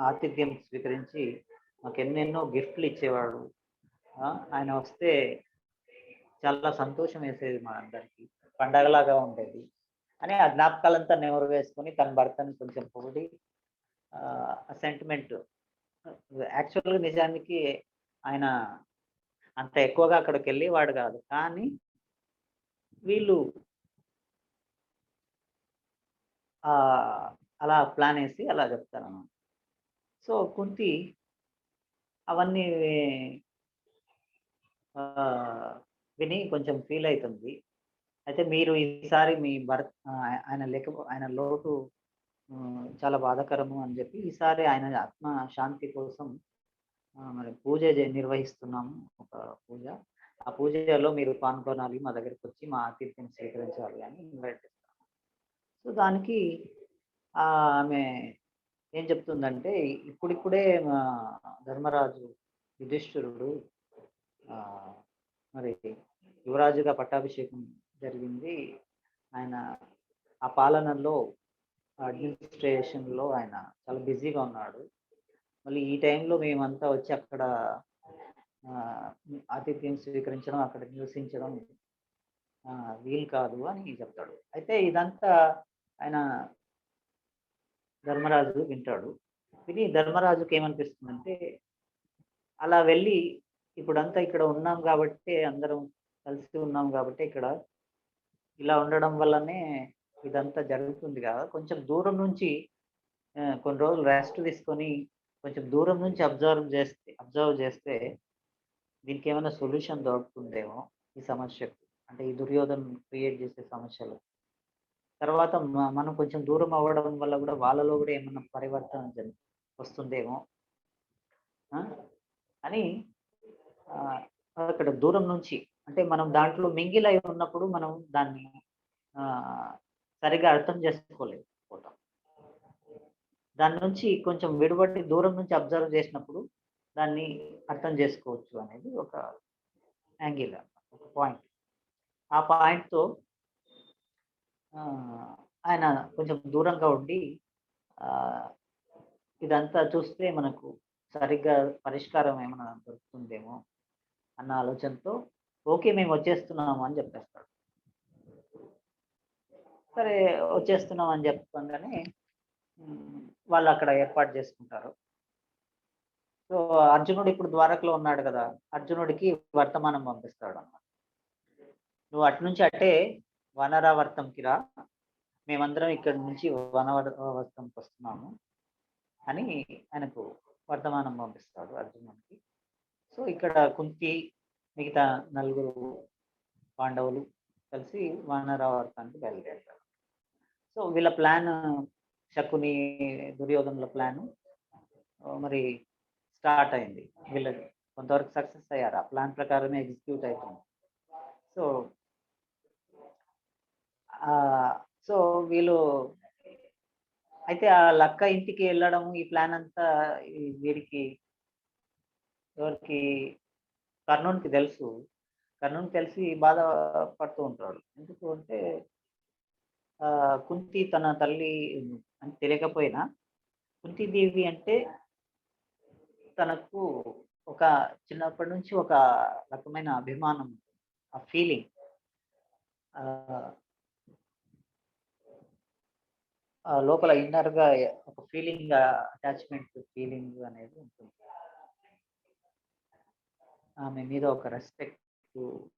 Speaker 1: ఆతిథ్యం స్వీకరించి మాకు ఎన్నెన్నో గిఫ్ట్లు ఇచ్చేవాడు. ఆయన వస్తే చాలా సంతోషం వేసేది, మా అందరికి పండగలాగా ఉండేది అని ఆ జ్ఞాపకాలంతా నెమరు వేసుకొని తన భర్తను కొంచెం పొగిడి సెంటిమెంట్. యాక్చువల్గా నిజానికి ఆయన అంత ఎక్కువగా అక్కడికి వెళ్ళేవాడు కాదు, కానీ వీళ్ళు అలా ప్లాన్ వేసి అలా చెప్తారన్నమాట. సో కుంతి అవన్నీ విని కొంచెం ఫీల్ అవుతుంది. అయితే మీరు ఈసారి మీ ఆయన లోటు చాలా బాధాకరము అని చెప్పి ఈసారి ఆయన ఆత్మ శాంతి కోసం మరి పూజ నిర్వహిస్తున్నాము, ఒక పూజ. ఆ పూజలో మీరు పాల్గొనాలి, మా దగ్గరికి వచ్చి మా ఆతిథ్యం స్వీకరించాలి అని ఇన్వైట్ చేస్తాను. సో దానికి ఆమె ఏం చెప్తుందంటే, ఇప్పుడిప్పుడే మా ధర్మరాజు యుధిష్ఠిరుడు మరి యువరాజుగా పట్టాభిషేకం జరిగింది. ఆయన ఆ పాలనలో అడ్మినిస్ట్రేషన్లో ఆయన చాలా బిజీగా ఉన్నాడు. మళ్ళీ ఈ టైంలో మేమంతా వచ్చి అక్కడ ఆతిథ్యం స్వీకరించడం, అక్కడ నివసించడం వీలు కాదు అని చెప్తాడు. అయితే ఇదంతా ఆయన ధర్మరాజు వింటాడు. విని ధర్మరాజుకి ఏమనిపిస్తుందంటే, అలా వెళ్ళి ఇప్పుడంతా ఇక్కడ ఉన్నాం కాబట్టి, అందరం కలిసి ఉన్నాం కాబట్టి ఇక్కడ ఇలా ఉండడం వల్లనే ఇదంతా జరుగుతుంది కదా, కొంచెం దూరం నుంచి కొన్ని రోజులు రెస్ట్ తీసుకొని కొంచెం దూరం నుంచి అబ్జర్వ్ చేస్తే దీనికి ఏమైనా సొల్యూషన్ దొరుకుతుందేమో ఈ సమస్యకు. అంటే ఈ దుర్యోధన క్రియేట్ చేసే సమస్యలు. తర్వాత మనం కొంచెం దూరం అవ్వడం వల్ల కూడా వాళ్ళలో కూడా ఏమన్నా పరివర్తన వస్తుందేమో ఆ! అని అక్కడ దూరం నుంచి అంటే మనం దాంట్లో మింగిల్ అయి ఉన్నప్పుడు మనం దాన్ని సరిగ్గా అర్థం చేసుకోలేకపోతాం. దాని నుంచి కొంచెం విడిపడి దూరం నుంచి అబ్జర్వ్ చేసినప్పుడు దాన్ని అర్థం చేసుకోవచ్చు అనేది ఒక యాంగిల్ ఒక పాయింట్. ఆ పాయింట్‌తో ఆయన కొంచెం దూరంగా ఉండి ఆహ్, ఇదంతా చూస్తే మనకు సరిగ్గా పరిష్కారం ఏమైనా దొరుకుతుందేమో అన్న ఆలోచనతో ఓకే. మేము వచ్చేస్తున్నాము అని చెప్పేస్తాడు. సరే వచ్చేస్తున్నాం అని చెప్పంగానే వాళ్ళు అక్కడ ఏర్పాటు చేసుకుంటారు. సో, అర్జునుడు ఇప్పుడు ద్వారకలో ఉన్నాడు కదా! అర్జునుడికి వర్తమానం పంపిస్తాడన్నమాట. నువ్వు అటు నుంచి అటే వానరావర్తంకి రా. మేమందరం ఇక్కడి నుంచి వానరావర్తంకి వస్తున్నాము అని ఆయనకు వర్తమానం పంపిస్తాడు అర్జునుడికి. సో, ఇక్కడ కుంతి మిగతా నలుగురు పాండవులు కలిసి వానరావర్తానికి బయలుదేరుతారు. సో, వీళ్ళ ప్లాన్ శకుని, దుర్యోధనుల ప్లాను మరి స్టార్ట్ అయింది. వీళ్ళకి కొంతవరకు సక్సెస్ అయ్యారు. ఆ ప్లాన్ ప్రకారమే ఎగ్జిక్యూట్ అవుతుంది. సో, సో వీళ్ళు అయితే ఆ లక్క ఇంటికి వెళ్ళడం ఈ ప్లాన్ అంతా వీరికి ఎవరికి కర్ణునికి తెలుసు. కర్ణునికి తెలిసి బాధ పడుతూ ఉంటాడు. ఎందుకు అంటే కుంతి తన తల్లి అని తెలియకపోయినా కుంతీదేవి అంటే తనకు ఒక చిన్నప్పటి నుంచి ఒక రకమైన అభిమానం, ఆ ఫీలింగ్ లోపల ఇన్నర్‌గా ఒక ఫీలింగ్, అటాచ్‌మెంట్ ఫీలింగ్ అనేది ఉంటుంది. ఆమె మీద ఒక రెస్పెక్ట్,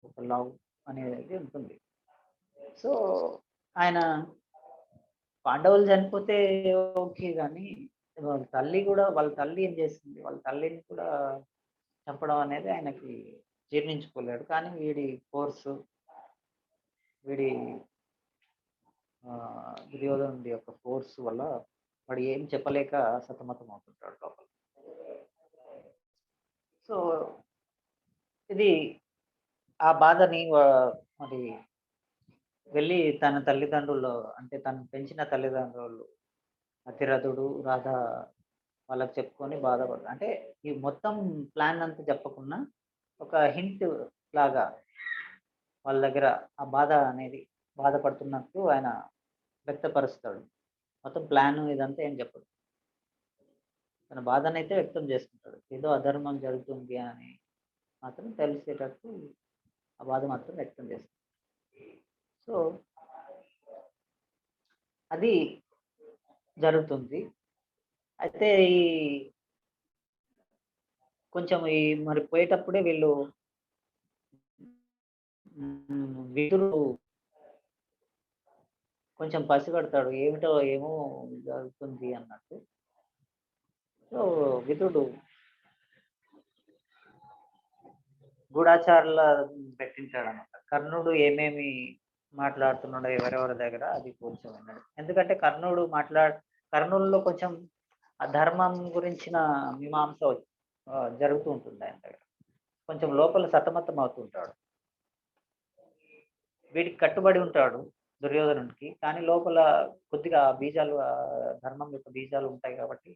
Speaker 1: ఒక లవ్ అనేది ఉంటుంది. సో, ఆయన పాండవులు చనిపోతే ఓకే గానీ, వాళ్ళ తల్లి ఏం చేసింది? వాళ్ళ తల్లిని కూడా చంపడం అనేది ఆయనకి జీర్ణించుకోలేడు. కానీ వీడి ఫోర్సు, వీడి దుర్యోధనుడి యొక్క ఫోర్స్ వల్ల వాడు ఏం చెప్పలేక సతమతం అవుతుంటాడు లోపల. సో, ఇది ఆ బాధని మరి వెళ్ళి తన తల్లిదండ్రులు అంటే తను పెంచిన తల్లిదండ్రులు అతిరథుడు, రాధ వాళ్ళకి చెప్పుకొని అంటే ఈ మొత్తం ప్లాన్ అంతా చెప్పకున్నా ఒక హింట్ లాగా వాళ్ళ దగ్గర ఆ బాధ అనేది బాధపడుతున్నట్టు ఆయన వ్యక్తపరుస్తాడు. మొత్తం ప్లాన్ ఇదంతా ఏం చెప్పడు. తన బాధనైతే వ్యక్తం చేసుకుంటాడు. ఏదో అధర్మం జరుగుతుంది అని మాత్రం తెలిసేటట్టు ఆ బాధ మాత్రం వ్యక్తం చేస్తాడు. సో, అది జరుగుతుంది. అయితే కొంచెం మరి పోయేటప్పుడే వీళ్ళు విదురుడు కొంచెం పసిగడతాడు. ఏమో జరుగుతుంది అన్నట్టు. సో, విదురుడు గూఢచారుల పెట్టించాడనమాట. కర్ణుడు ఏమేమి మాట్లాడుతున్నాడో ఎవరెవరి దగ్గర అది కొంచెం విన్నాడు. ఎందుకంటే కర్ణుల్లో కొంచెం ఆ ధర్మం గురించిన మీమాంస జరుగుతూ ఉంటుంది ఆయన దగ్గర. కొంచెం లోపల సతమతం అవుతుంటాడు. వీడికి కట్టుబడి ఉంటాడు దుర్యోధనుడికి. కానీ లోపల కొద్దిగా బీజాలు ధర్మం యొక్క బీజాలు ఉంటాయి కాబట్టి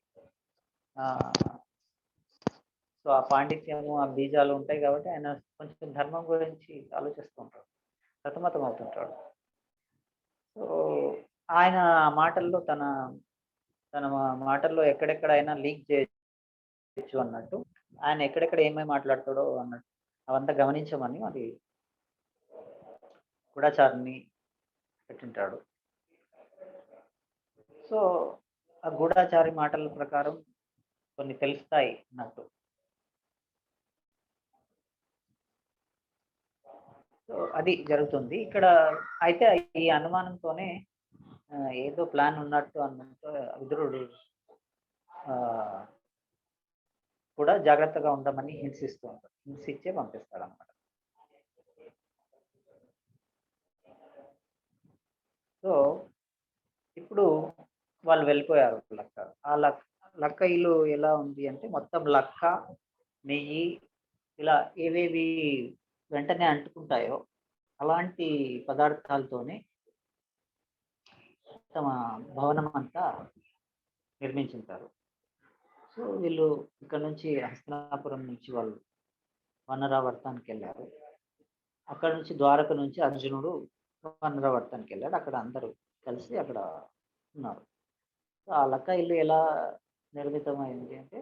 Speaker 1: సో ఆ పాండిత్యము, ఆ బీజాలు ఉంటాయి కాబట్టి ఆయన కొంచెం ధర్మం గురించి ఆలోచిస్తూ ఉంటాడు. సతమతం అవుతుంటాడు. సో ఆయన మాటల్లో తన మాటల్లో ఎక్కడెక్కడైనా లీక్ చేయొచ్చు అన్నట్టు, ఆయన ఎక్కడెక్కడ ఏమేమి మాట్లాడతాడో అన్నట్టు అవంతా గమనించమని అది గూఢచారిని పెట్టింటాడు. సో ఆ గూఢచారి మాటల ప్రకారం కొన్ని తెలుస్తాయి అన్నట్టు. సో అది జరుగుతుంది. ఇక్కడ అయితే ఈ అనుమానంతోనే ఏదో ప్లాన్ ఉన్నట్టు అన్నట్టు విదురుడు కూడా జాగ్రత్తగా ఉండమని హింసిస్తూ ఉంటాడు. హింసించే పంపిస్తాడు అనమాట. సో ఇప్పుడు వాళ్ళు వెళ్ళిపోయారు లక్క. ఆ లక్క ఇల్లు ఎలా ఉంది అంటే మొత్తం లక్క, నెయ్యి ఇలా ఏవేవి వెంటనే అంటుకుంటాయో అలాంటి పదార్థాలతోనే తమ భవనం అంతా నిర్మించుంటారు. సో వీళ్ళు ఇక్కడ నుంచి హస్తినాపురం నుంచి వాళ్ళు వనరావర్తానికి వెళ్ళారు. అక్కడ నుంచి ద్వారక నుంచి అర్జునుడు వనరావర్తానికి వెళ్ళాడు. అక్కడ అందరూ కలిసి అక్కడ ఉన్నారు. సో ఆ లక్క ఇల్లు ఎలా నిర్మితమైంది అంటే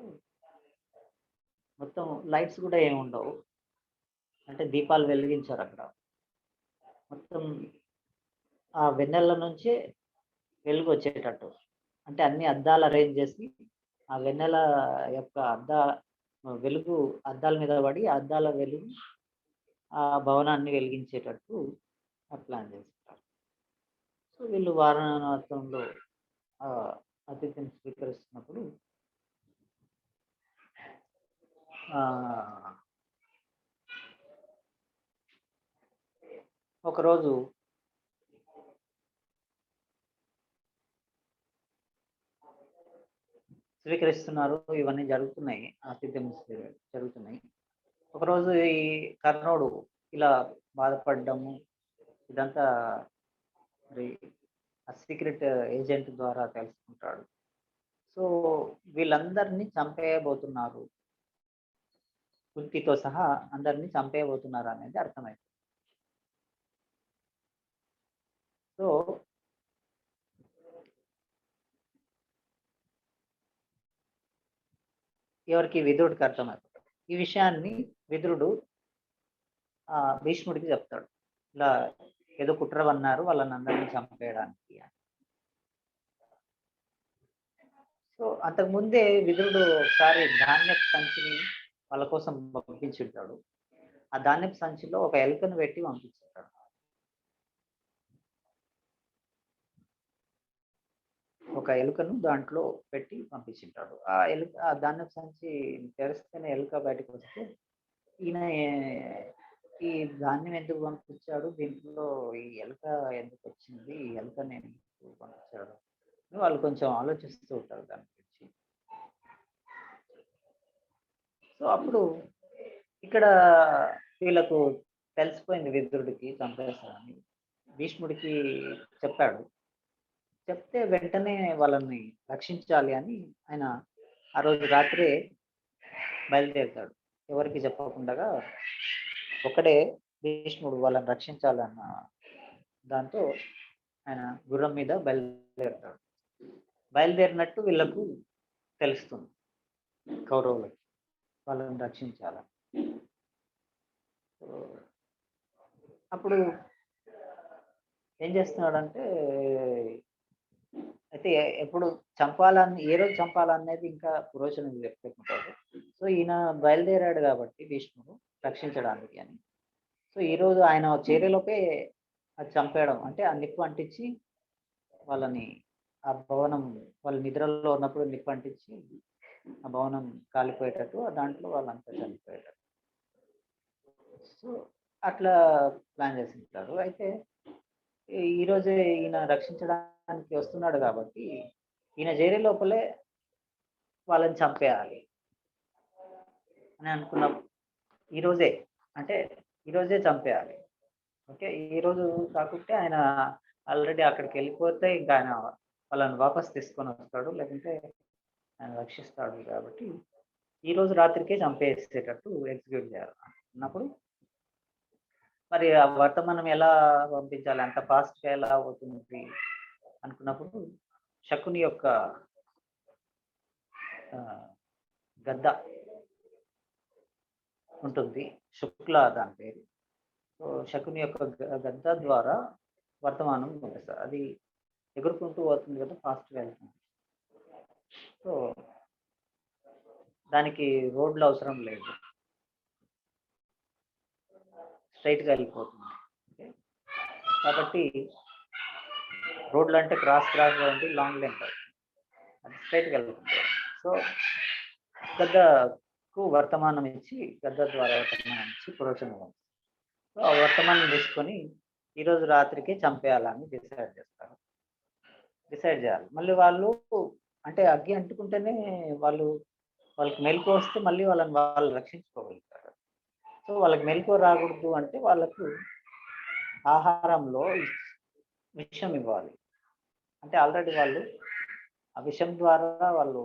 Speaker 1: మొత్తం లైట్స్ కూడా ఏమి ఉండవు. అంటే దీపాలు వెలిగించారు అక్కడ. మొత్తం ఆ వెన్నెల నుంచే వెలుగు వచ్చేటట్టు. అంటే అన్ని అద్దాలు అరేంజ్ చేసి ఆ వెన్నెల యొక్క వెలుగు అద్దాల మీద పడి ఆ అద్దాల వెలుగు ఆ భవనాన్ని వెలిగించేటట్టు ప్లాన్ చేస్తారు. సో వీళ్ళు వారణావతంలో అతిథిని స్వీకరిస్తున్నప్పుడు ఒకరోజు స్వీకరిస్తున్నారు, ఇవన్నీ జరుగుతున్నాయి, ఆతిథ్యం జరుగుతున్నాయి. ఒకరోజు ఈ కర్ణుడు ఇలా బాధపడము ఇదంతా మరి ఆ సీక్రెట్ ఏజెంట్ ద్వారా తెలుసుకుంటాడు. సో వీళ్ళందరినీ చంపేయబోతున్నారు, కుంతితో సహా అందరినీ చంపేయబోతున్నారు అనేది అర్థమైంది. సో ఎవరికి? విదురుడికి అర్థమవుతుంది. ఈ విషయాన్ని విదురుడు భీష్ముడికి చెప్తాడు. ఇలా ఏదో కుట్రవన్నారు వాళ్ళని అందరినీ చంపేయడానికి అని. సో అంతకుముందే విదురుడు ఒకసారి ధాన్యపు సంచిని వాళ్ళ కోసం పంపించుంటాడు. ఆ ధాన్యపు సంచిలో ఒక ఎలుకను పెట్టి పంపించుంటాడు. ఒక ఎలుకను దాంట్లో పెట్టి పంపించుంటాడు. ఆ ధాన్యపు సంచి తెరిస్తేనే ఎలుక బయటకు వస్తే ఈయన ఈ ధాన్యం ఎందుకు పంపించాడు, దీంట్లో ఈ ఎలుక ఎందుకు వచ్చింది, ఈ ఎలుక నేను పంపించాడు, వాళ్ళు కొంచెం ఆలోచిస్తూ ఉంటారు దాని గురించి. సో అప్పుడు ఇక్కడ వీళ్ళకు తెలిసిపోయింది, విదురుడికి చంపేస్తారని. భీష్ముడికి చెప్పాడు. చెప్తే వెంటనే వాళ్ళని రక్షించాలి అని ఆయన ఆ రోజు రాత్రే బయలుదేరుతాడు. ఎవరికి చెప్పకుండా ఒక్కడే భీష్ముడు వాళ్ళని రక్షించాలన్న దాంతో ఆయన గుర్రం మీద బయలుదేరుతాడు. బయలుదేరినట్టు వీళ్ళకు తెలుస్తుంది, కౌరవులకి వాళ్ళని రక్షించాలని. అప్పుడు ఏం చేస్తున్నాడంటే, అయితే ఎప్పుడు చంపాలని, ఏ రోజు చంపాలనేది ఇంకా పురోచనుడు చెప్పుకుంటాడు. సో ఈయన బయలుదేరాడు కాబట్టి భీష్ముడు రక్షించడానికి అని. సో ఈరోజు ఆయన చేరేలోపే అది చంపేయడం, అంటే ఆ నిప్పు అంటించి వాళ్ళని ఆ భవనం, వాళ్ళ నిద్రలో ఉన్నప్పుడు నిప్పు అంటించి ఆ భవనం కాలిపోయేటట్టు, దాంట్లో వాళ్ళంతా చనిపోయేటట్టు. సో అట్లా ప్లాన్ చేసింటారు. అయితే ఈరోజే ఈయన రక్షించడానికి వస్తున్నాడు కాబట్టి ఈయన చేరే లోపలే వాళ్ళని చంపేయాలి అని అనుకున్నాం. ఈరోజే అంటే ఈరోజే చంపేయాలి. ఓకే, ఈరోజు కాకుంటే ఆయన ఆల్రెడీ అక్కడికి వెళ్ళిపోతే ఇంకా ఆయన వాళ్ళని వాపస్ తీసుకొని వస్తాడు, లేకుంటే ఆయన రక్షిస్తాడు. కాబట్టి ఈరోజు రాత్రికే చంపేసేటట్టు ఎగ్జిక్యూట్ చేయాలి అన్నప్పుడు మరి ఆ వర్తమానం ఎలా పంపించాలి, అంత ఫాస్ట్గా ఎలా అవుతుంది అనుకున్నప్పుడు శకుని యొక్క గద్ద ఉంటుంది, శుక్ల దాని పేరు. సో శకుని యొక్క గద్ద ద్వారా వర్తమానం పంపిస్తారు. అది ఎగురుకుంటూ పోతుంది కదా, ఫాస్ట్గా వెళ్తుంది. సో దానికి రోడ్లు అవసరం లేదు, స్ట్రైట్గా వెళ్ళిపోతుంది. ఓకే, కాబట్టి రోడ్లు అంటే క్రాస్గా ఉండి లాంగ్ లెంత్, అది స్ట్రైట్గా వెళ్తుంది. సో గద్దకు వర్తమానం ఇచ్చి, గద్ద ద్వారా వర్తమానం ఇచ్చి పురోచనం పంపిస్తారు. సో ఆ వర్తమానం తీసుకొని ఈరోజు రాత్రికి చంపేయాలని డిసైడ్ చేయాలి. మళ్ళీ వాళ్ళు అంటే అగ్గి అంటుకుంటేనే వాళ్ళకి మెలకువ వస్తే మళ్ళీ వాళ్ళు రక్షించుకోగలుగుతారు. సో వాళ్ళకి మెలకువ రాకూడదు అంటే వాళ్ళకు ఆహారంలో విషం ఇవ్వాలి. అంటే ఆల్రెడీ వాళ్ళు ఆ విషం ద్వారా వాళ్ళు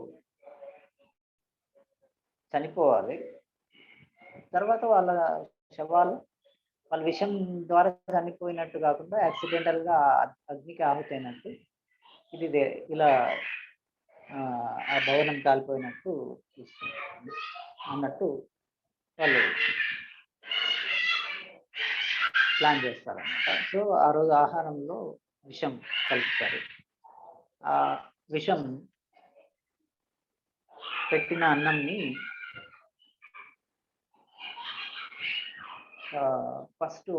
Speaker 1: చనిపోవాలి. తర్వాత వాళ్ళ శవాలు వాళ్ళ విషం ద్వారా చనిపోయినట్టు కాకుండా యాక్సిడెంటల్‌గా అగ్నికి ఆహుతైనట్టు ఇలా ఆ భవనం కాలిపోయినట్టు అన్నట్టు వాళ్ళు ప్లాన్ చేస్తారన్నమాట. సో ఆ రోజు ఆహారంలో విషం కలుపుతారు. ఆ విషం పెట్టిన అన్నంని ఫస్ట్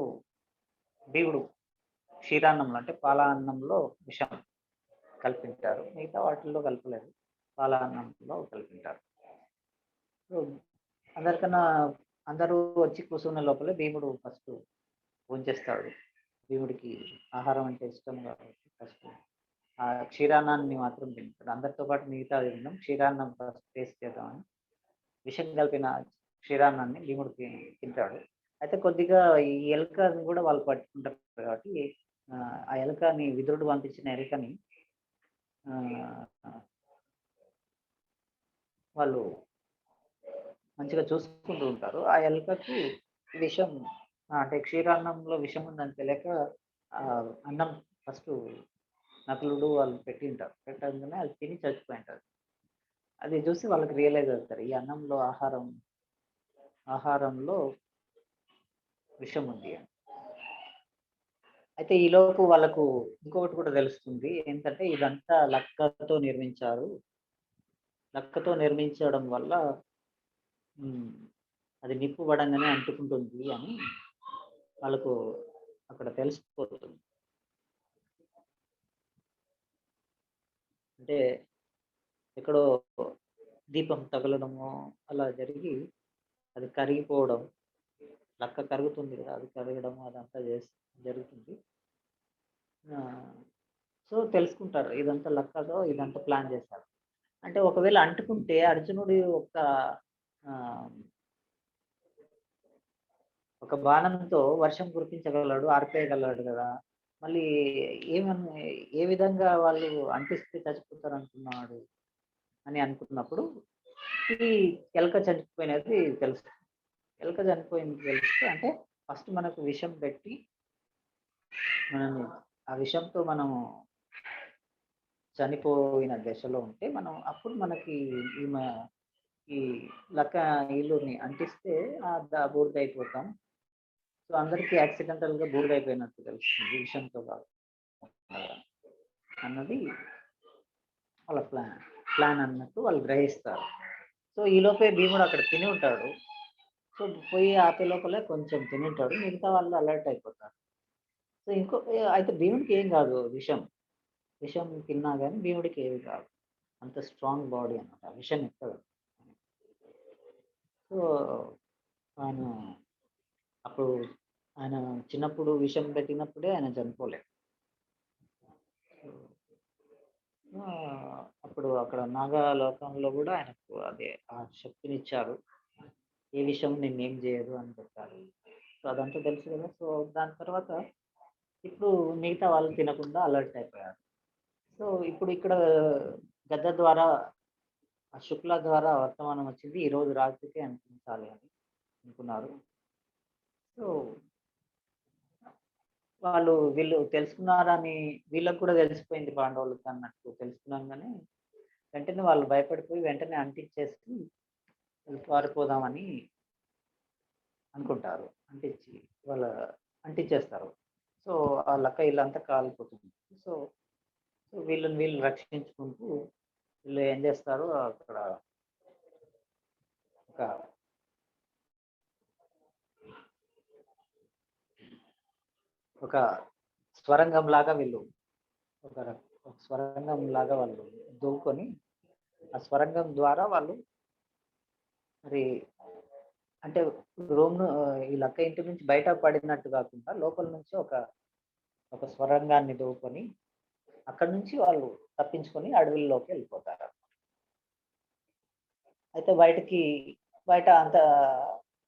Speaker 1: దేవుడు క్షీరాన్నంలో అంటే పాల అన్నంలో విషం కలిపింటారు. మిగతా వాటిల్లో కలపలేదు. పాల అన్నంలో కలిపింటారు. సో అందరికన్నా అందరూ వచ్చి కూర్చున్న లోపలే భీముడు ఫస్ట్ భోంచేస్తాడు. భీముడికి ఆహారం అంటే ఇష్టం కాబట్టి ఫస్ట్ ఆ క్షీరాన్నాన్ని మాత్రం తింటాడు. అందరితో పాటు మిగతాది తిన్నాం, క్షీరాన్నం ఫస్ట్ టేస్ట్ చేద్దామని విషం కలిపిన క్షీరాన్నాన్ని భీముడు తింటాడు. అయితే కొద్దిగా ఈ ఎలుకని కూడా వాళ్ళు పట్టుకుంటారు కాబట్టి ఆ ఎలుకని విదురుడు పంపించిన ఎలుకని వాళ్ళు మంచిగా చూసుకుంటూ ఉంటారు. ఆ ఎలుకకి విషం అంటే క్షీరాన్నంలో విషం ఉందని తెలియక అన్నం ఫస్ట్ నకులుడు వాళ్ళు పెట్టింటారు. పెట్టగానే అది తిని చచ్చిపోయింటారు. అది చూసి వాళ్ళకి రియలైజ్ అవుతారు ఈ అన్నంలో ఆహారంలో విషం ఉంది అని. అయితే ఈలోపు వాళ్ళకు ఇంకొకటి కూడా తెలుస్తుంది ఏంటంటే ఇదంతా లక్కతో నిర్మించడం వల్ల అది నిప్పు పడంగానే అంటుకుంటుంది అని వాళ్ళకు అక్కడ తెలిసిపోతుంది. అంటే ఎక్కడో దీపం తగలడము అలా జరిగి అది కరిగిపోవడం, లక్క కరుగుతుంది కదా, అది కరగడం అదంతా జరుగుతుంది. సో తెలుసుకుంటారు ఇదంతా లక్కతో ఇదంతా ప్లాన్ చేశారు. అంటే ఒకవేళ అంటుకుంటే అర్జునుడి ఒక బాణంతో వర్షం కురిపించగలడు, ఆర్పేయగలడు కదా. మళ్ళీ ఏ విధంగా వాళ్ళు అంటిస్తే చచ్చిపోతారు అనుకున్నాడు అని అనుకున్నప్పుడు ఈ ఎలక చనిపోయినది తెలుసు. ఎలక చనిపోయింది తెలిస్తే అంటే ఫస్ట్ మనకు విషం పెట్టి మనము ఆ విషంతో మనము చనిపోయిన దశలో ఉంటే అప్పుడు మనకి ఈ లక్క ఇల్లుని అంటిస్తే బూడిదైపోతాం. సో అందరికీ యాక్సిడెంటల్గా బూడిదైపోయినట్టు తెలుస్తుంది విషంతో కాదు అన్నది వాళ్ళ ప్లాన్ అన్నట్టు వాళ్ళు గ్రహిస్తారు. సో ఈలోపే భీముడు అక్కడ తిని ఉంటాడు. సో పోయి ఆపే లోపలే కొంచెం తిని ఉంటాడు, మిగతా వాళ్ళు అలర్ట్ అయిపోతారు. సో అయితే భీముడికి ఏం కాదు, విషం తిన్నా కానీ భీముడికి ఏమి కాదు, అంత స్ట్రాంగ్ బాడీ అన్నమాట, విషం ఎక్కదు. సో ఆయన చిన్నప్పుడు విషం పెట్టినప్పుడే ఆయన చనిపోలేదు. అప్పుడు అక్కడ నాగలోకంలో కూడా ఆయనకు అదే ఆ శక్తినిచ్చారు, ఏ విషయం నిన్నేం చేయదు అని చెప్పారు. సో అదంతా తెలుసు కదా. సో దాని తర్వాత ఇప్పుడు మిగతా వాళ్ళు తినకుండా అలర్ట్ అయిపోయారు. సో ఇప్పుడు ఇక్కడ గద్ద ద్వారా శుక్ల ద్వారా వర్తమానం వచ్చింది, ఈరోజు రాత్రికి అనిపించాలి అని అనుకున్నారు. సో వీళ్ళు తెలుసుకున్నారని వీళ్ళకు కూడా తెలిసిపోయింది పాండవులకు అన్నట్టు తెలుసుకున్నాగానే వెంటనే వాళ్ళు భయపడిపోయి వెంటనే అంటించేసి పారిపోదామని అనుకుంటారు. అంటించేస్తారు. సో ఆ లక్క ఇల్లంతా కాలిపోతుంది. సో వీళ్ళు రక్షించుకుంటూ వీళ్ళు ఏం చేస్తారు, అక్కడ ఒక స్వరంగం లాగా వాళ్ళు దూకొని ఆ స్వరంగం ద్వారా వాళ్ళు మరి అంటే రూమ్ ఈ లక్క ఇంటి నుంచి బయట పడినట్టు కాకుండా లోపల నుంచి ఒక స్వరంగాన్ని దూకొని అక్కడి నుంచి వాళ్ళు తప్పించుకొని అడవిలోకి వెళ్ళిపోతారు. అయితే బయట అంత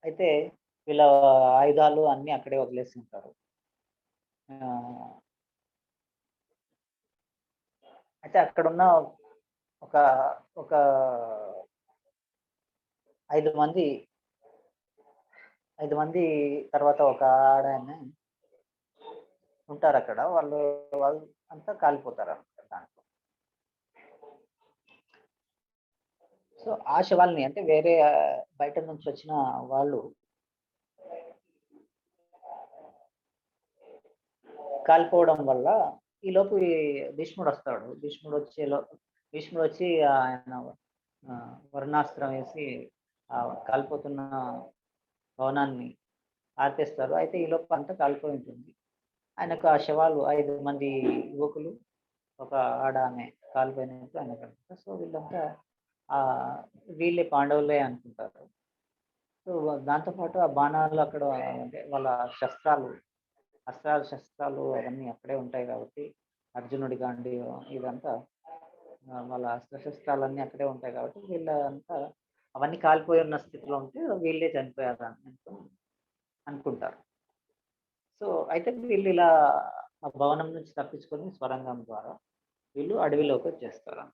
Speaker 1: అయితే వీళ్ళ ఆయుధాలు అన్నీ అక్కడే వదిలేసి ఉంటారు. అయితే అక్కడున్న ఒక ఒక 5 మంది తర్వాత ఒక ఆడాయన ఉంటారక్కడ. వాళ్ళు అంతా కాలిపోతారన్నమాట దాంట్లో. సో, ఆ శవాల్ని అంటే వేరే బయట నుంచి వచ్చిన వాళ్ళు కాలిపోవడం వల్ల ఈలోపు భీష్ముడొస్తాడు. భీష్ముడొచ్చి ఆయన వరుణాస్త్రం వేసి కాలిపోతున్న భవనాన్ని ఆర్పేస్తారు. అయితే ఈలోపు అంతా కాలిపోయి ఉంటుంది. ఆయనకు ఆ శవాలు 5 మంది యువకులు, ఒక ఆమె కాలిపోయినట్టు ఆయనకు అనిపిస్తుంది. సో, వీళ్ళంతా వీళ్ళే పాండవులే అనుకుంటారు. సో, దాంతో పాటు ఆ బాణాలు అక్కడ అంటే వాళ్ళ శస్త్రాలు అవన్నీ అక్కడే ఉంటాయి కాబట్టి అర్జునుడి గాంధీవం ఇదంతా వాళ్ళ అస్త్రశస్త్రాలన్నీ అక్కడే ఉంటాయి కాబట్టి వీళ్ళంతా అవన్నీ కాలిపోయి ఉన్న స్థితిలో ఉంటే వీళ్ళే చనిపోయారు అని అనుకుంటారు. సో, అయితే వీళ్ళు ఇలా ఆ భవనం నుంచి తప్పించుకొని స్వరంగం ద్వారా వీళ్ళు అడవిలోకి వచ్చేస్తారు.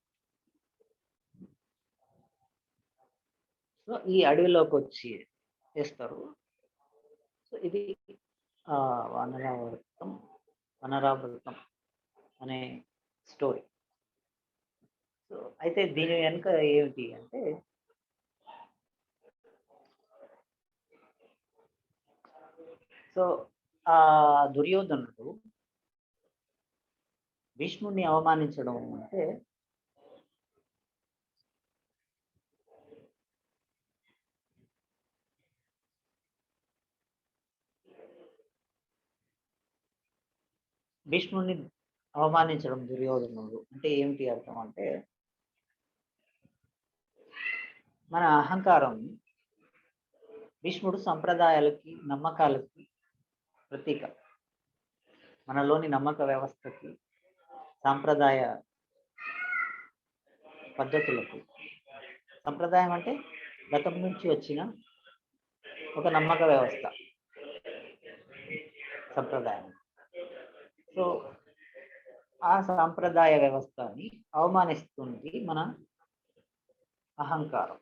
Speaker 1: సో, ఈ అడవిలోకి వచ్చి చేస్తారు. సో, ఇది వనరావృతం అనే స్టోరీ. సో, అయితే దీని వెనుక ఏమిటి అంటే సో, దుర్యోధనుడు భీష్ముడిని అవమానించడం అంటే భీష్ముడిని అవమానించడం దుర్యోధనుడు అంటే ఏమిటి అర్థం అంటే మన అహంకారం భీష్ముడు సంప్రదాయాలకి నమ్మకాలకి ప్రతీక. మనలోని నమ్మక వ్యవస్థకి సాంప్రదాయ పద్ధతులకు. సంప్రదాయం అంటే గతం నుంచి వచ్చిన ఒక నమ్మక వ్యవస్థ సంప్రదాయం. సో, ఆ సాంప్రదాయ వ్యవస్థని అవమానిస్తుంది మన అహంకారం.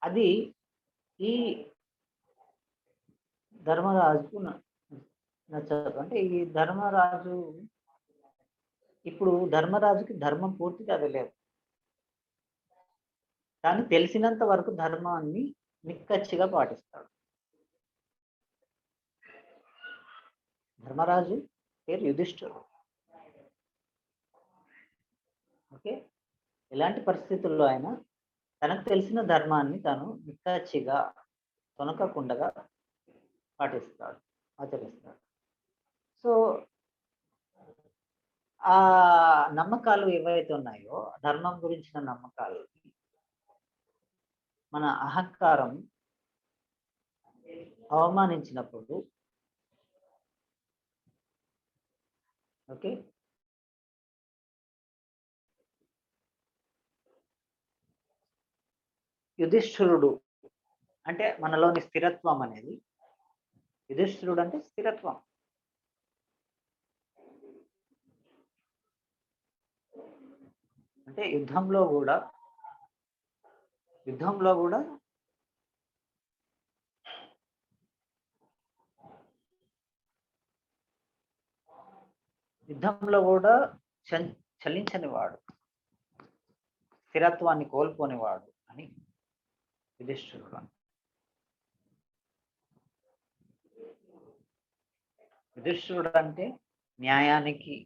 Speaker 1: అది ఈ ధర్మరాజుకు నచ్చదు. అంటే ఈ ధర్మరాజుకి ధర్మం పూర్తిగా తెలియదు, కానీ తెలిసినంత వరకు ధర్మాన్ని నిక్కచ్చిగా పాటిస్తాడు. ధర్మరాజు పేరు యుధిష్ఠిరుడు. ఓకే, ఎలాంటి పరిస్థితుల్లో అయినా తనకు తెలిసిన ధర్మాన్ని తాను నిక్కచ్చిగా తొనకకుండా ఆచరిస్తాడు. సో, ఆ నమ్మకాలు ఏవైతే ఉన్నాయో ధర్మం గురించిన నమ్మకాలు మన అహంకారం అవమానించినప్పుడు ఓకే యుధిష్ఠిరుడు అంటే మనలోని స్థిరత్వం అనేది, యుధిష్ఠిరుడు అంటే స్థిరత్వం. అంటే యుద్ధంలో కూడా చలించని వాడు, స్థిరత్వాన్ని కోల్పోనివాడు అని యుధిష్ఠిరుడు. యుధిష్ఠిరుడు అంటే న్యాయానికి,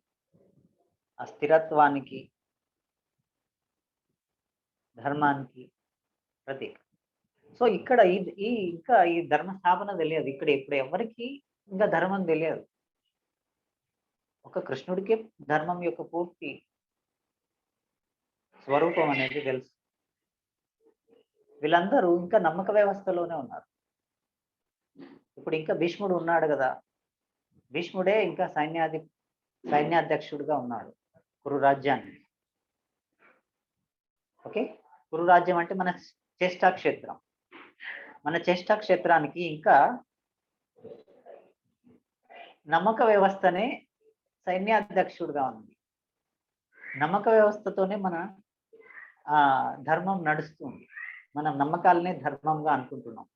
Speaker 1: ఆ స్థిరత్వానికి, ధర్మానికి ప్రతీక. సో, ఇక్కడ ఇంకా ఈ ధర్మ స్థాపన తెలియదు. ఇప్పుడు ఎవరికి ఇంకా ధర్మం తెలియదు. ఒక కృష్ణుడికి ధర్మం యొక్క పూర్తి స్వరూపం అనేది తెలుసు. వీళ్ళందరూ ఇంకా నమ్మక వ్యవస్థలోనే ఉన్నారు. ఇప్పుడు ఇంకా భీష్ముడు ఉన్నాడు కదా, భీష్ముడే ఇంకా సైన్యాధ్యక్షుడిగా ఉన్నాడు కురు రాజ్యాన్ని. ఓకే, కురు రాజ్యం అంటే మన చేష్టాక్షేత్రం. మన చేష్టాక్షేత్రానికి ఇంకా నమ్మక వ్యవస్థనే సైన్యాధ్యక్షుడిగా ఉంది. నమ్మక వ్యవస్థతోనే మన ధర్మం నడుస్తుంది. మనం నమ్మకాలనే ధర్మంగా అనుకుంటున్నాం.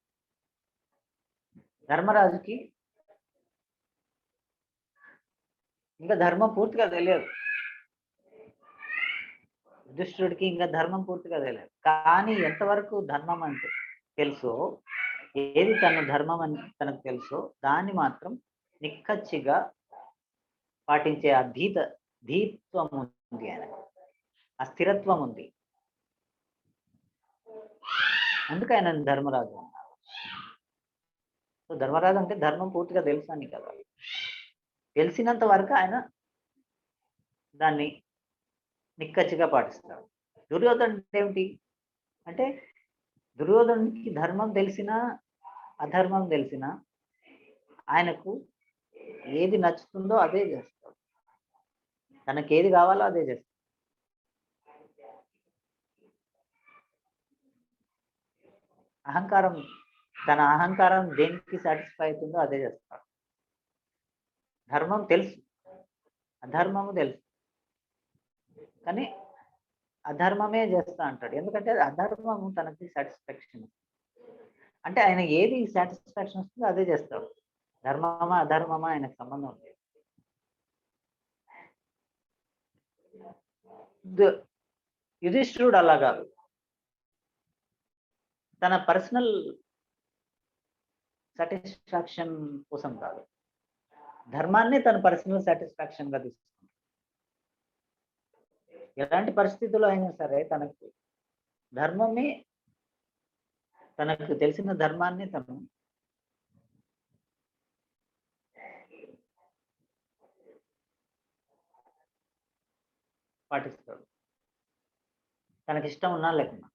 Speaker 1: ధర్మరాజుకి ఇంకా ధర్మం పూర్తిగా తెలియదు, యుధిష్ఠిరుడికి ఇంకా ధర్మం పూర్తిగా తెలియదు. కానీ ఎంతవరకు ధర్మం అంటే తెలుసో, ఏది తన ధర్మం అని తనకు తెలుసో దాన్ని మాత్రం నిక్కచ్చిగా పాటించే ఆ ధీత్వం ఉంది, ఆయన ఆ స్థిరత్వం ఉంది. అందుకే ఆయన ధర్మరాజు అన్నారు. సో ధర్మరాజు అంటే ధర్మం పూర్తిగా తెలుసు అని కదా, తెలిసినంత వరకు ఆయన దాన్ని నిక్కచ్చిగా పాటిస్తాడు. దుర్యోధనుడు ఏమిటి అంటే, దుర్యోధనుడికి ధర్మం తెలిసినా అధర్మం తెలిసినా ఆయనకు ఏది నచ్చుతుందో అదే చేస్తాడు, తనకి ఏది కావాలో అదే చేస్తాడు. తన అహంకారం దేనికి సాటిస్ఫై అవుతుందో అదే చేస్తాడు. ధర్మం తెలుసు, అధర్మము తెలుసు, కానీ అధర్మమే చేస్తా అంటాడు. ఎందుకంటే అధర్మము తనకి సాటిస్ఫాక్షన్, అంటే ఆయన ఏది సాటిస్ఫాక్షన్ వస్తుందో అదే చేస్తాడు. ధర్మమా అధర్మమా ఆయనకు సంబంధం లేదు. యుధిష్ఠిరుడు అలా కాదు, తన పర్సనల్ సాటిస్ఫాక్షన్ కోసం కాదు, ధర్మాన్ని తన పర్సనల్ సాటిస్ఫాక్షన్ గా తీసుకుంటాడు. ఎలాంటి పరిస్థితుల్లో అయినా సరే తనకు ధర్మమే, తనకు తెలిసిన ధర్మాన్ని తను పాటిస్తాడు, తనకి ఇష్టం ఉన్నా లేకున్నా.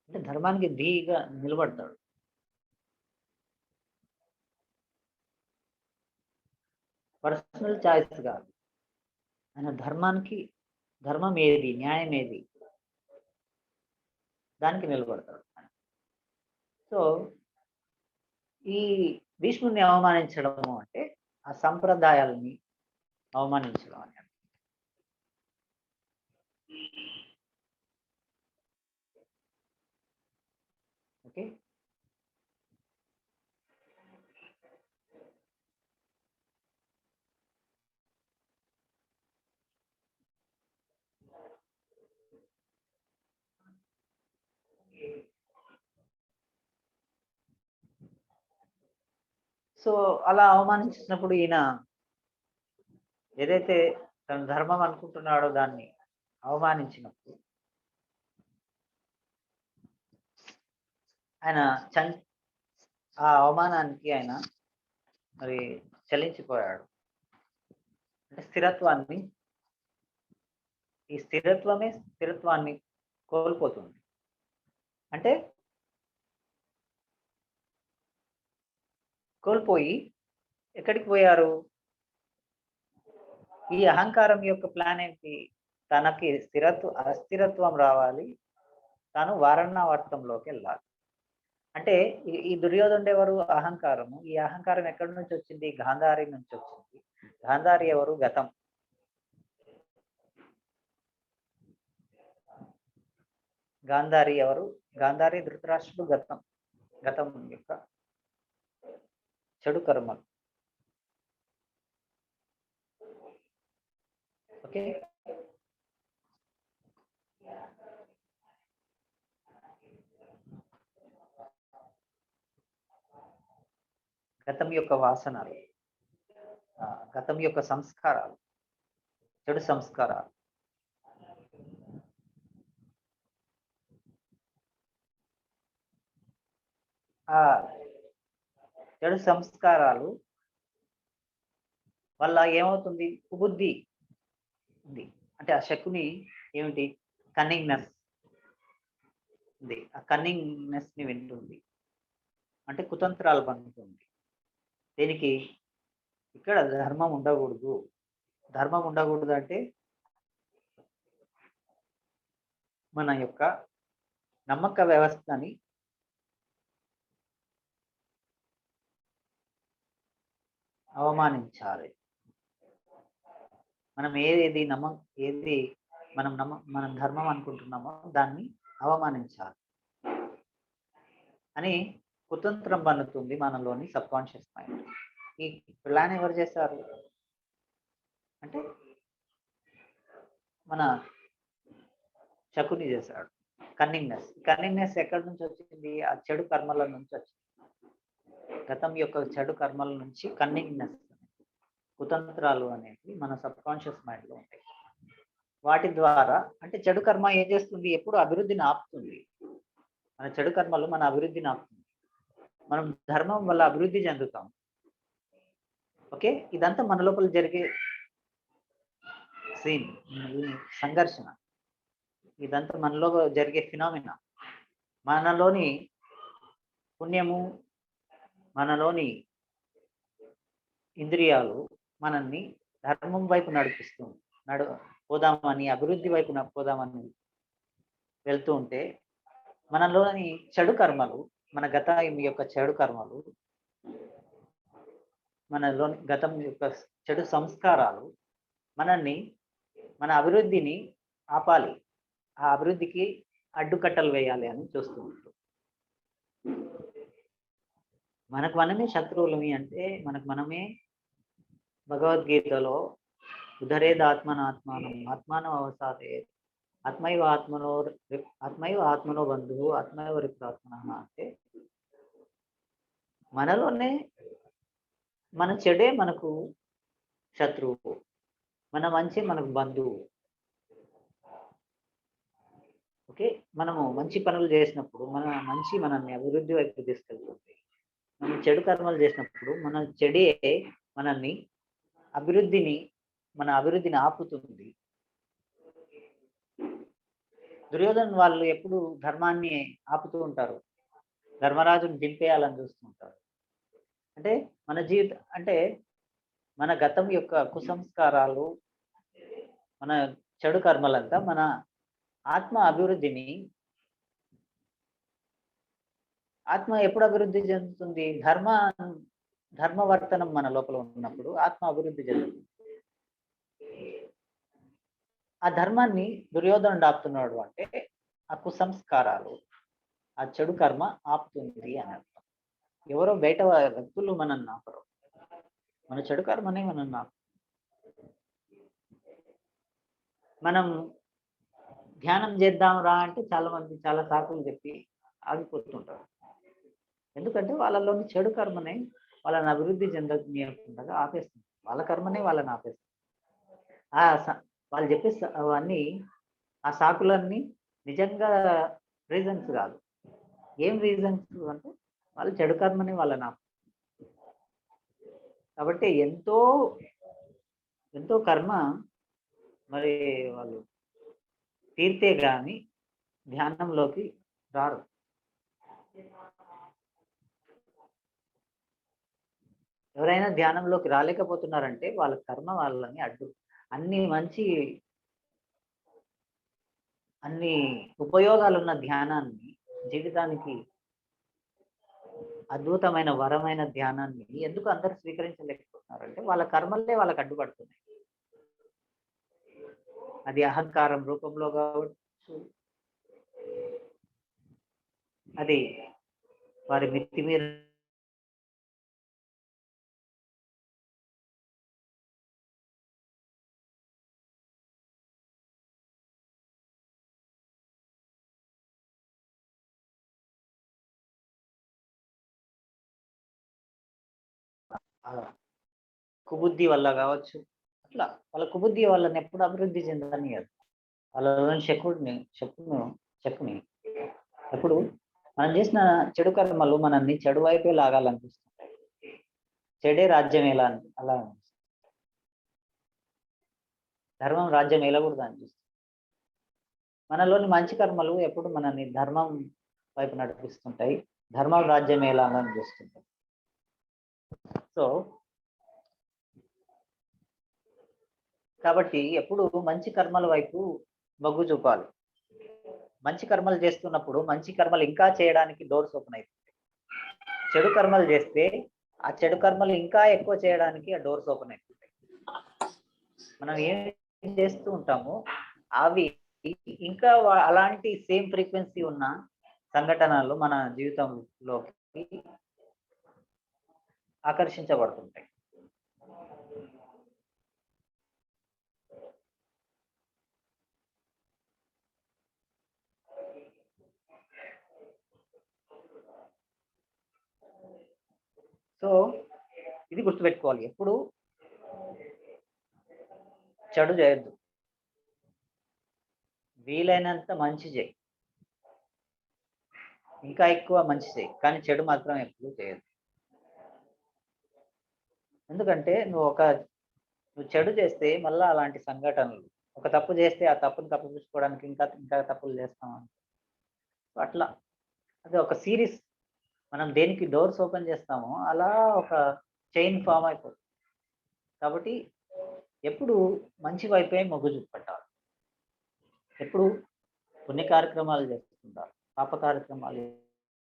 Speaker 1: అంటే ధర్మానికి ధీగా నిలబడతాడు. పర్సనల్ చాయిస్ కాదు, ఆయన ధర్మం ఏది, న్యాయం ఏది, దానికి నిలబడతాడు. సో ఈ భీష్ముడిని అవమానించడము అంటే ఆ సంప్రదాయాలని అవమానించడం అని. ఓకే, సో అలా అవమానించినప్పుడు ఈయన ఏదైతే తన ధర్మం అనుకుంటున్నాడో దాన్ని అవమానించినప్పుడు ఆయన ఆ అవమానానికి ఆయన మరి చలించిపోయాడు. అంటే ఈ స్థిరత్వాన్ని కోల్పోతుంది. అంటే కోల్పోయి ఎక్కడికి పోయారు? ఈ అహంకారం యొక్క ప్లాన్ ఏంటి? తనకి అస్థిరత్వం రావాలి, తాను వారణావర్తంలోకి వెళ్ళాలి. అంటే ఈ దుర్యోధనుడు ఎవరు? అహంకారము. ఈ అహంకారం ఎక్కడి నుంచి వచ్చింది? గాంధారి నుంచి వచ్చింది. గాంధారి ఎవరు? గతం. గాంధారి ఎవరు? గాంధారి ధృతరాష్ట్రుడు గతం యొక్క చెడు కర్మలు. ఓకే, గతం యొక్క వాసనలు, గతం యొక్క సంస్కారాలు, చెడు సంస్కారాలు. చెడు సంస్కారాలు వల్ల ఏమవుతుంది? కుబుద్ధి ఉంది. అంటే ఆ శకుని ఏమిటి? కన్నింగ్నెస్ ఉంది. ఆ కన్నింగ్నెస్ ని వింటుంది. అంటే కుతంత్రాలు పన్నుతుంది. దేనికి? ఇక్కడ ధర్మం ఉండకూడదు. ధర్మం ఉండకూడదు అంటే మన యొక్క నమ్మక వ్యవస్థని అవమానించాలి. మనం ఏది మనం ధర్మం అనుకుంటున్నామో దాన్ని అవమానించాలి అని కుతంత్రం పన్నుతుంది మనలోని సబ్ కాన్షియస్ మైండ్. ఈ ప్లాన్ ఎవరు చేశారు అంటే మన శకుని చేశాడు. కన్నింగ్నెస్ ఎక్కడి నుంచి వచ్చింది? ఆ చెడు కర్మల నుంచి వచ్చింది. గతం యొక్క చెడు కర్మల నుంచి కన్నింగ్నెస్, కుతంత్రాలు అనేవి మన సబ్ కాన్షియస్ మైండ్ లో ఉంటాయి. వాటి ద్వారా అంటే చెడు కర్మ ఏం చేస్తుంది? ఎప్పుడు అభివృద్ధిని ఆపుతుంది. మన చెడు కర్మలు మన అభివృద్ధిని ఆపుతుంది. మనం ధర్మం వల్ల అభివృద్ధి చెందుతాం. ఓకే, ఇదంతా మన లోపల జరిగే సీన్, సంఘర్షణ. ఇదంతా మనలో జరిగే ఫినామినా. మనలోని పుణ్యము, మనలోని ఇంద్రియాలు మనల్ని ధర్మం వైపు నడిపిస్తుంది. పోదామని, అభివృద్ధి వైపు పోదామని వెళ్తూ ఉంటే మనలోని చెడు కర్మలు, మన గతం యొక్క చెడు కర్మలు, మనలోని గతం యొక్క చెడు సంస్కారాలు మనల్ని, మన అభివృద్ధిని ఆపాలి, ఆ అభివృద్ధికి అడ్డుకట్టలు వేయాలి అని చూస్తూ ఉంటారు. మనకు మనమే శత్రువులమి అంటే మనకు మనమే భగవద్గీతలో ఉదరేదాత్మనాత్మానం ఆత్మానం అవసాదే ఆత్మైవ ఆత్మనో బంధువు ఆత్మైవ రిప్రాత్మన అంటే మనలోనే మన చెడే మనకు శత్రువు, మన మంచి మనకు బంధువు. ఓకే, మనము మంచి పనులు చేసినప్పుడు మన మంచి మనల్ని అభివృద్ధి వైపు తీసుకెళ్తుంది. మనం చెడు కర్మలు చేసినప్పుడు మన చెడే మనల్ని మన అభివృద్ధిని ఆపుతుంది. దుర్యోధన వాళ్ళు ఎప్పుడు ధర్మాన్ని ఆపుతూ ఉంటారు, ధర్మరాజుని దింపేయాలని చూస్తుంటారు. అంటే మన జీవితం అంటే మన గతం యొక్క కుసంస్కారాలు, మన చెడు కర్మలంతా మన ఆత్మ అభివృద్ధిని, ఆత్మ ఎప్పుడు అభివృద్ధి చెందుతుంది? ధర్మవర్తనం మన లోపల ఉన్నప్పుడు ఆత్మ అభివృద్ధి చెందుతుంది. ఆ ధర్మాన్ని దుర్యోధనుడు ఆపుతున్నాడు అంటే ఆ కుసంస్కారాలు, ఆ చెడు కర్మ ఆపుతుంది అని అర్థం. ఎవరో బయట వ్యక్తులు మనల్ని ఆపరు, మన చెడు కర్మనే మనల్ని ఆపు. మనం ధ్యానం చేద్దాం రా అంటే చాలా మంది చాలా సాకులు చెప్పి ఆగిపోతుంటారు. ఎందుకంటే వాళ్ళలోని చెడు కర్మనే వాళ్ళని అభివృద్ధి చెందకుండా ఆపేస్తుంది. వాళ్ళ కర్మనే వాళ్ళని ఆపేస్తుంది. వాళ్ళు చెప్పే అవన్నీ, ఆ సాకులన్నీ నిజంగా రీజన్స్ కాదు. ఏం రీజన్స్ అంటే వాళ్ళ చెడు కర్మని వాళ్ళని ఆపేస్తుంది. కాబట్టి ఎంతో ఎంతో కర్మ మరి వాళ్ళు తీర్తే గాని ధ్యానంలోకి రారు. ఎవరైనా ధ్యానంలోకి రాలేకపోతున్నారంటే వాళ్ళ కర్మ వాళ్ళని అన్ని ఉపయోగాలున్న ధ్యానాన్ని, జీవితానికి అద్భుతమైన వరమైన ధ్యానాన్ని ఎందుకు అందరూ స్వీకరించలేకపోతున్నారంటే వాళ్ళ కర్మలే వాళ్ళకి అడ్డుపడుతున్నాయి. అది అహంకారం రూపంలో కావచ్చు, అది వారి మితిమీర కుబుద్ధి వల్ల కావచ్చు. అట్లా వాళ్ళ కుబుద్ధి వాళ్ళని ఎప్పుడు అభివృద్ధి చెందనియదు. వాళ్ళలోని శకుని ఎప్పుడు మనం చేసిన చెడు కర్మలు మనల్ని చెడు వైపే లాగాలనిపిస్తుంది. చెడే రాజ్యం ఎలా అలా అనిపిస్తుంది. ధర్మం రాజ్యం ఏలకూడదు అనిపిస్తుంది. మనలోని మంచి కర్మలు ఎప్పుడు మనల్ని ధర్మం వైపు నడిపిస్తుంటాయి. ధర్మం రాజ్యం ఎలా అనిపిస్తుంటాయి. సో కాబట్టి ఎప్పుడు మంచి కర్మల వైపు మొగ్గు చూపాలి. మంచి కర్మలు చేస్తున్నప్పుడు మంచి కర్మలు ఇంకా చేయడానికి డోర్స్ ఓపెన్ అవుతాయి. చెడు కర్మలు చేస్తే ఆ చెడు కర్మలు ఇంకా ఎక్కువ చేయడానికి ఆ డోర్స్ ఓపెన్ అవుతాయి. మనం ఏం చేస్తూ ఉంటామో అవి ఇంకా అలాంటి సేమ్ ఫ్రీక్వెన్సీ ఉన్న సంఘటనలు మన జీవితంలోకి ఆకర్షించబడుతుంటాయి. సో ఇది గుర్తుపెట్టుకోవాలి, ఎప్పుడు చెడు చేయొద్దు, వీలైనంత మంచి చేయి, ఇంకా ఎక్కువ మంచి చేయి, కానీ చెడు మాత్రం ఎప్పుడు చేయొద్దు. ఎందుకంటే నువ్వు చెడు చేస్తే మళ్ళీ అలాంటి సంఘటనలు, ఒక తప్పు చేస్తే ఆ తప్పును కప్పిపుచ్చుకోవడానికి ఇంకా ఇంకా తప్పులు చేస్తాం. అట్లా అది ఒక సిరీస్. మనం దేనికి డోర్స్ ఓపెన్ చేస్తామో అలా ఒక చైన్ ఫామ్ అయిపోతుంది. కాబట్టి ఎప్పుడు మంచి వైపే మొగ్గు చూపెట్టాలి. ఎప్పుడు పుణ్య కార్యక్రమాలు చేస్తుంటారు, పాప కార్యక్రమాలు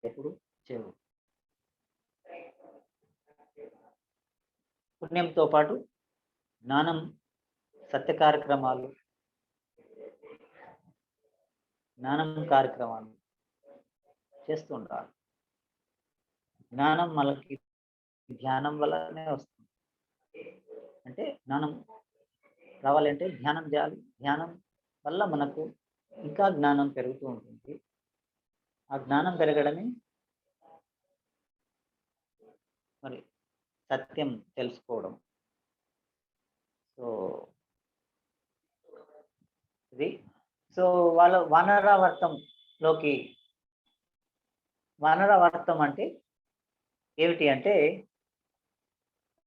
Speaker 1: ఎప్పుడు చేయవు. పుణ్యంతో పాటు జ్ఞానం, సత్య కార్యక్రమాలు, జ్ఞానం కార్యక్రమాలు చేస్తూ ఉంటారు. జ్ఞానం మనకి ధ్యానం వల్లనే వస్తుంది. అంటే జ్ఞానం రావాలంటే ధ్యానం చేయాలి. ధ్యానం వల్ల మనకు ఇంకా జ్ఞానం పెరుగుతూ ఉంటుంది. ఆ జ్ఞానం పెరగడమే మరి సత్యం తెలుసుకోవడం. సో ఇది వాళ్ళ వానరావర్తం అంటే ఏమిటి అంటే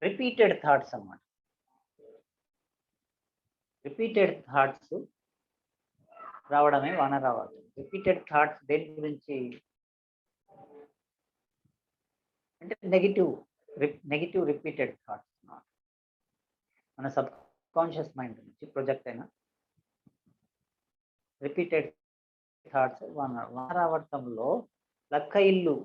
Speaker 1: రిపీటెడ్ థాట్స్ అన్నమాట. రిపీటెడ్ థాట్స్ రావడమే వానరావర్తం. రిపీటెడ్ థాట్స్ దేని గురించి అంటే నెగిటివ్ రిపీటెడ్ థాట్స్ మన సబ్ కాన్షియస్ మైండ్ నుంచి ప్రొజెక్ట్ అయిన రిపీటెడ్ థాట్స్ వానరావర్తంలో లక్క ఇల్లు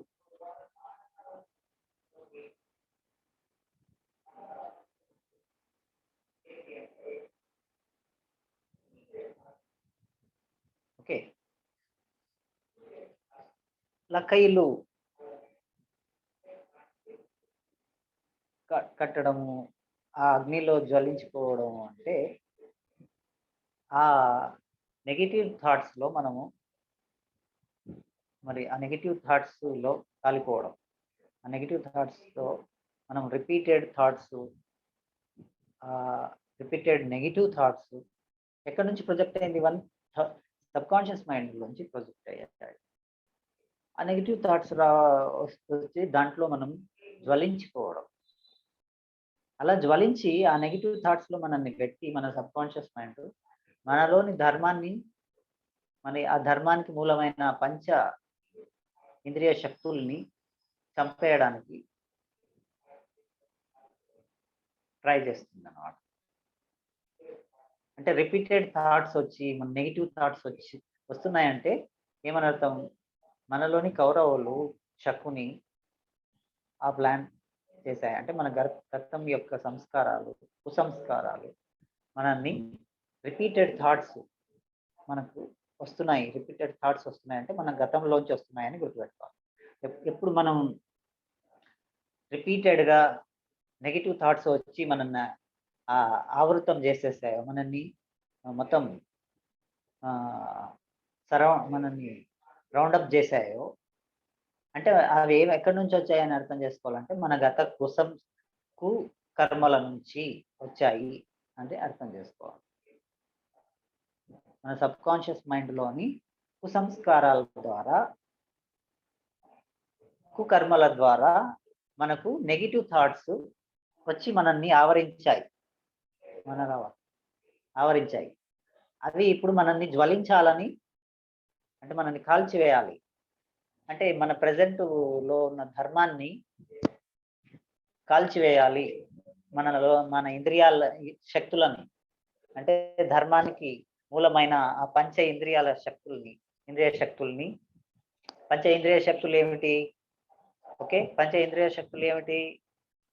Speaker 1: ఓకే. లక్క ఇల్లు కట్టడము, ఆ అగ్నిలో జ్వలించిపోవడం అంటే ఆ నెగిటివ్ థాట్స్ లో మనము మరి ఆ నెగిటివ్ థాట్స్ లో కాలిపోవడం. ఆ నెగిటివ్ థాట్స్ తో మనం రిపీటెడ్ నెగిటివ్ థాట్స్ ఎక్కడి నుంచి ప్రొజెక్ట్ అయింది? సబ్ కాన్షియస్ మైండ్ నుంచి ప్రొజెక్ట్ అయ్యాయి. ఆ నెగిటివ్ థాట్స్ వచ్చి దాంట్లో మనం జ్వలించిపోవడం. అలా జ్వలించి ఆ నెగిటివ్ థాట్స్ లో మనల్ని పెట్టి మన సబ్ కాన్షియస్ మైండ్ మనలోని ధర్మాన్ని, ఆ ధర్మానికి మూలమైన పంచ ఇంద్రియ శక్తుల్ని చంపేయడానికి ట్రై చేస్తుంది అన్నమాట. అంటే రిపీటెడ్ థాట్స్ వచ్చి మన నెగిటివ్ థాట్స్ వస్తున్నాయంటే ఏమని అర్థం? మనలోని కౌరవులు శకుని ఆ ప్లాన్ చేశాయి. అంటే మన గతం యొక్క సంస్కారాలు, కుసంస్కారాలు మనల్ని రిపీటెడ్ థాట్స్ మనకు వస్తున్నాయి. రిపీటెడ్ థాట్స్ వస్తున్నాయంటే మన గతంలోంచి వస్తున్నాయని గుర్తుపెట్టుకోవాలి. ఎప్పుడు మనం రిపీటెడ్గా నెగిటివ్ థాట్స్ వచ్చి మనల్ని ఆవృతం చేసేసాయో, మనల్ని మొత్తం మనల్ని రౌండప్ చేశాయో అంటే అవి ఎక్కడి నుంచి వచ్చాయని అర్థం చేసుకోవాలంటే మన గత కర్మల నుంచి వచ్చాయి అంటే అర్థం చేసుకోవాలి. మన సబ్ కాన్షియస్ మైండ్లోని కుసంస్కారాల ద్వారా, కుకర్మల ద్వారా మనకు నెగిటివ్ థాట్స్ వచ్చి మనల్ని ఆవరించాయి, ఆవరించాయి. అవి ఇప్పుడు మనల్ని జ్వలించాలని, అంటే మనల్ని కాల్చివేయాలి. అంటే మన లో ఉన్న ధర్మాన్ని కాల్చివేయాలి, మనలో మన ఇంద్రియాల శక్తులని, అంటే ధర్మానికి మూలమైన ఆ పంచ ఇంద్రియ శక్తుల్ని. పంచ ఇంద్రియ శక్తులు ఏమిటి? ఓకే, పంచ ఇంద్రియ శక్తులు ఏమిటి?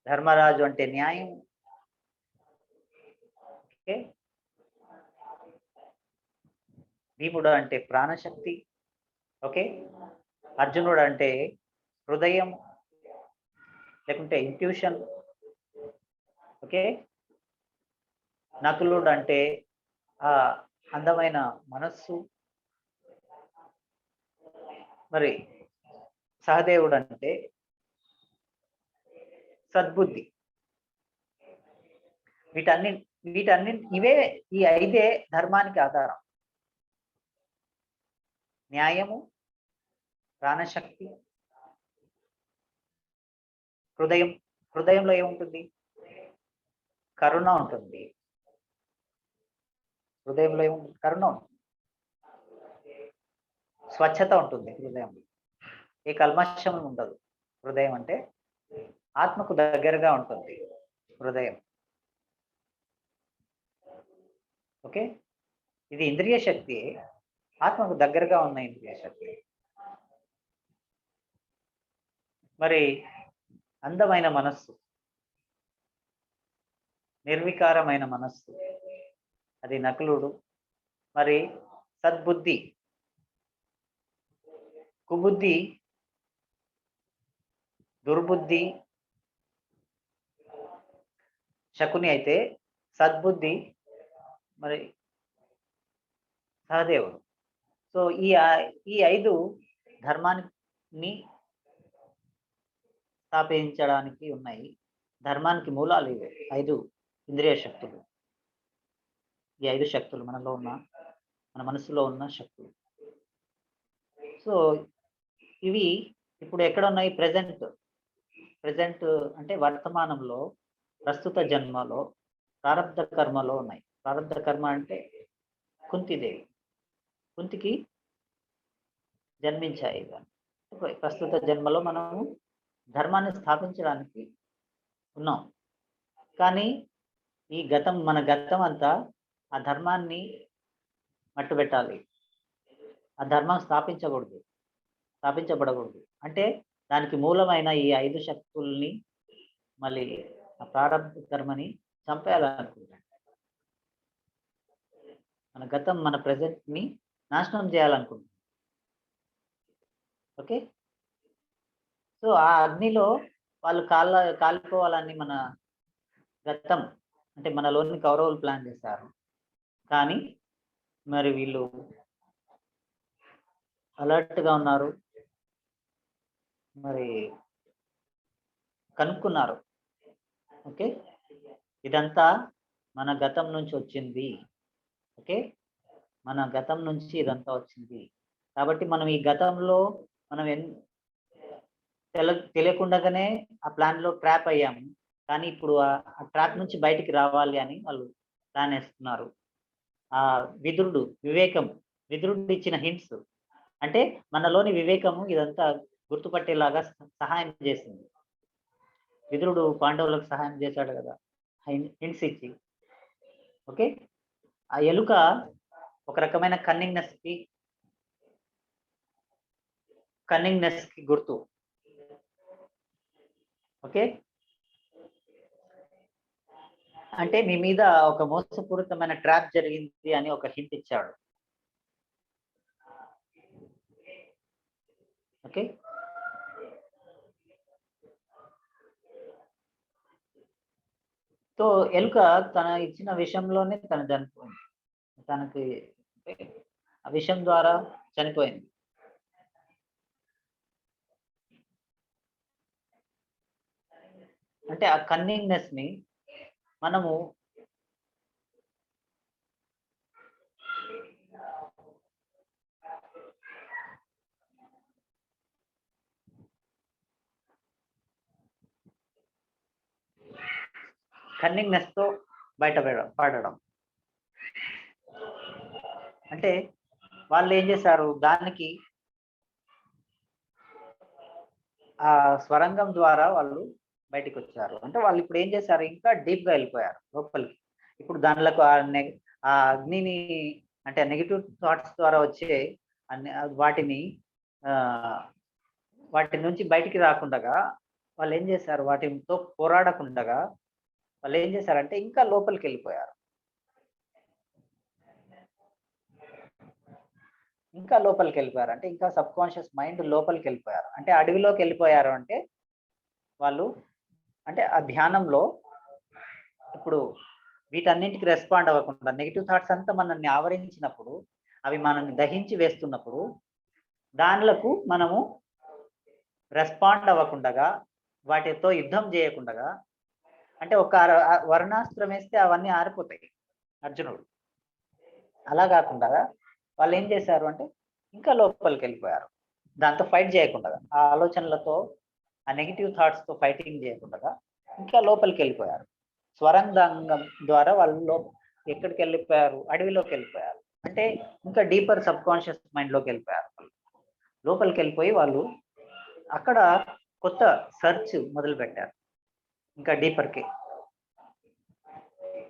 Speaker 1: ధర్మరాజు అంటే న్యాయం, ఓకే, భీముడు అంటే ప్రాణశక్తి, ఓకే, అర్జునుడు అంటే హృదయం లేకుంటే ఇంట్యూషన్, ఓకే, నకులుడు అంటే ఆ అందమైన మనస్సు, మరి సహదేవుడు అంటే సద్బుద్ధి. ఇవే ఈ 5 ధర్మానికి ఆధారం. న్యాయము, ప్రాణశక్తి, హృదయంలో ఏముంటుంది? కరుణ ఉంటుంది. హృదయంలో ఏముంటుంది? కరుణ ఉంటుంది. స్వచ్ఛత ఉంటుంది హృదయంలో, ఏ కల్మషం ఉండదు. హృదయం అంటే ఆత్మకు దగ్గరగా ఉంటుంది హృదయం, ఓకే. ఇది ఇంద్రియ శక్తి, ఆత్మకు దగ్గరగా ఉన్న ఇంద్రియ శక్తి. మరి అందమైన మనస్సు, నిర్వికారమైన మనస్సు, అది నకులుడు. మరి సద్బుద్ధి, కుబుద్ధి, దుర్బుద్ధి శకుని అయితే, సద్బుద్ధి మరి సహదేవుడు. సో ఈ 5 ధర్మాన్ని స్థాపించడానికి ఉన్నాయి. ధర్మానికి మూలాలు ఇవే 5 ఇంద్రియ శక్తులు. ఈ 5 శక్తులు మనలో ఉన్న, మన మనసులో ఉన్న శక్తులు. సో ఇవి ఇప్పుడు ఎక్కడ ఉన్నాయి? ప్రెజెంట్ అంటే వర్తమానంలో, ప్రస్తుత జన్మలో, ప్రారబ్ధ కర్మలో ఉన్నాయి. ప్రారబ్ధ కర్మ అంటే కుంతిదేవి, కుంతికి జన్మించాయి. ప్రస్తుత జన్మలో మనము ధర్మాన్ని స్థాపించడానికి ఉన్నాం. కానీ మన గతం అంతా ఆ ధర్మాన్ని మట్టుబెట్టాలి. ఆ ధర్మం స్థాపించబడకూడదు. అంటే దానికి మూలమైన ఈ 5 శక్తుల్ని, మళ్ళీ ఆ ప్రారబ్ధ కర్మని చంపేయాలనుకుంటాం. మన గతం, మన ని నాశనం చేయాలనుకుంటాం, ఓకే. సో ఆ అగ్నిలో వాళ్ళు కాలిపోవాలని మన గతం, అంటే మనలోని కౌరవులు ప్లాన్ చేశారు. కానీ మరి వీళ్ళు అలర్ట్గా ఉన్నారు, మరి కనుక్కున్నారు, ఓకే. ఇదంతా మన గతం నుంచి వచ్చింది, ఓకే, మన గతం నుంచి ఇదంతా వచ్చింది. కాబట్టి మనం ఈ గతంలో మనం తెలియకుండానే ఆ ప్లాన్లో ట్రాప్ అయ్యాము. కానీ ఇప్పుడు ఆ ట్రాప్ నుంచి బయటికి రావాలి అని వాళ్ళు ప్లాన్ వేస్తున్నారు. ఆ విదురుడు ఇచ్చిన హింట్స్, అంటే మనలోని వివేకము ఇదంతా గుర్తుపట్టేలాగా సహాయం చేసింది. విదురుడు పాండవులకు సహాయం చేశాడు కదా హింట్స్ ఇచ్చి, ఓకే. ఆ ఎలుక ఒక రకమైన కన్నింగ్నెస్ కి గుర్తు, ఓకే. అంటే మీ మీద ఒక మోసపూరితమైన ట్రాప్ జరిగింది అని ఒక హింట్ ఇచ్చాడు, ఓకే. సో ఎలుక తన ఇచ్చిన విషయంలోనే తను చనిపోయింది. తనకి ఆ విషయం ద్వారా చనిపోయింది. అంటే ఆ కన్నింగ్నెస్ ని మనము కన్నింగ్నెస్ తో బయట పడడం. అంటే వాళ్ళు ఏం చేశారు, దానికి ఆ స్వరంగం ద్వారా వాళ్ళు బయటికి వచ్చారు. అంటే వాళ్ళు ఇప్పుడు ఏం చేశారు, ఇంకా డీప్ గా వెళ్ళిపోయారు లోపలికి. ఇప్పుడు దానిలకు ఆ అగ్నిని, అంటే నెగిటివ్ థాట్స్ ద్వారా వచ్చే వాటిని వాటి నుంచి బయటికి రాకుండగా వాళ్ళు ఏం చేశారు, వాటితో పోరాడకుండగా వాళ్ళు ఏం చేశారంటే ఇంకా లోపలికి వెళ్ళిపోయారు. ఇంకా లోపలికి వెళ్ళిపోయారు అంటే ఇంకా సబ్ కాన్షియస్ మైండ్ లోపలికి వెళ్ళిపోయారు. అంటే అడవిలోకి వెళ్ళిపోయారు అంటే వాళ్ళు, అంటే ఆ ధ్యానంలో ఇప్పుడు వీటన్నింటికి రెస్పాండ్ అవ్వకుండా నెగిటివ్ థాట్స్ అంతా మనల్ని ఆవరించినప్పుడు, అవి మనల్ని దహించి వేస్తున్నప్పుడు దానిలకు మనము రెస్పాండ్ అవ్వకుండగా, వాటితో యుద్ధం చేయకుండగా, అంటే ఒక వర్ణాస్త్రం వేస్తే అవన్నీ ఆరిపోతాయి అర్జునుడు. అలా కాకుండా వాళ్ళు ఏం చేశారు అంటే ఇంకా లోపలికి వెళ్ళిపోయారు. దాంతో ఫైట్ చేయకుండా, ఆ ఆలోచనలతో, ఆ నెగిటివ్ థాట్స్ తో ఫైటింగ్ చేయకుండా ఇంకా లోపలికి వెళ్ళిపోయారు. స్వరంగం ద్వారా వాళ్ళు ఎక్కడికి వెళ్ళిపోయారు, అడవిలోకి వెళ్ళిపోయారు. అంటే ఇంకా డీపర్ సబ్ కాన్షియస్ మైండ్ లోకి వెళ్ళిపోయారు. లోపలికి వెళ్ళిపోయి వాళ్ళు అక్కడ కొత్త సర్చ్ మొదలు పెట్టారు. ఇంకా డీపర్కి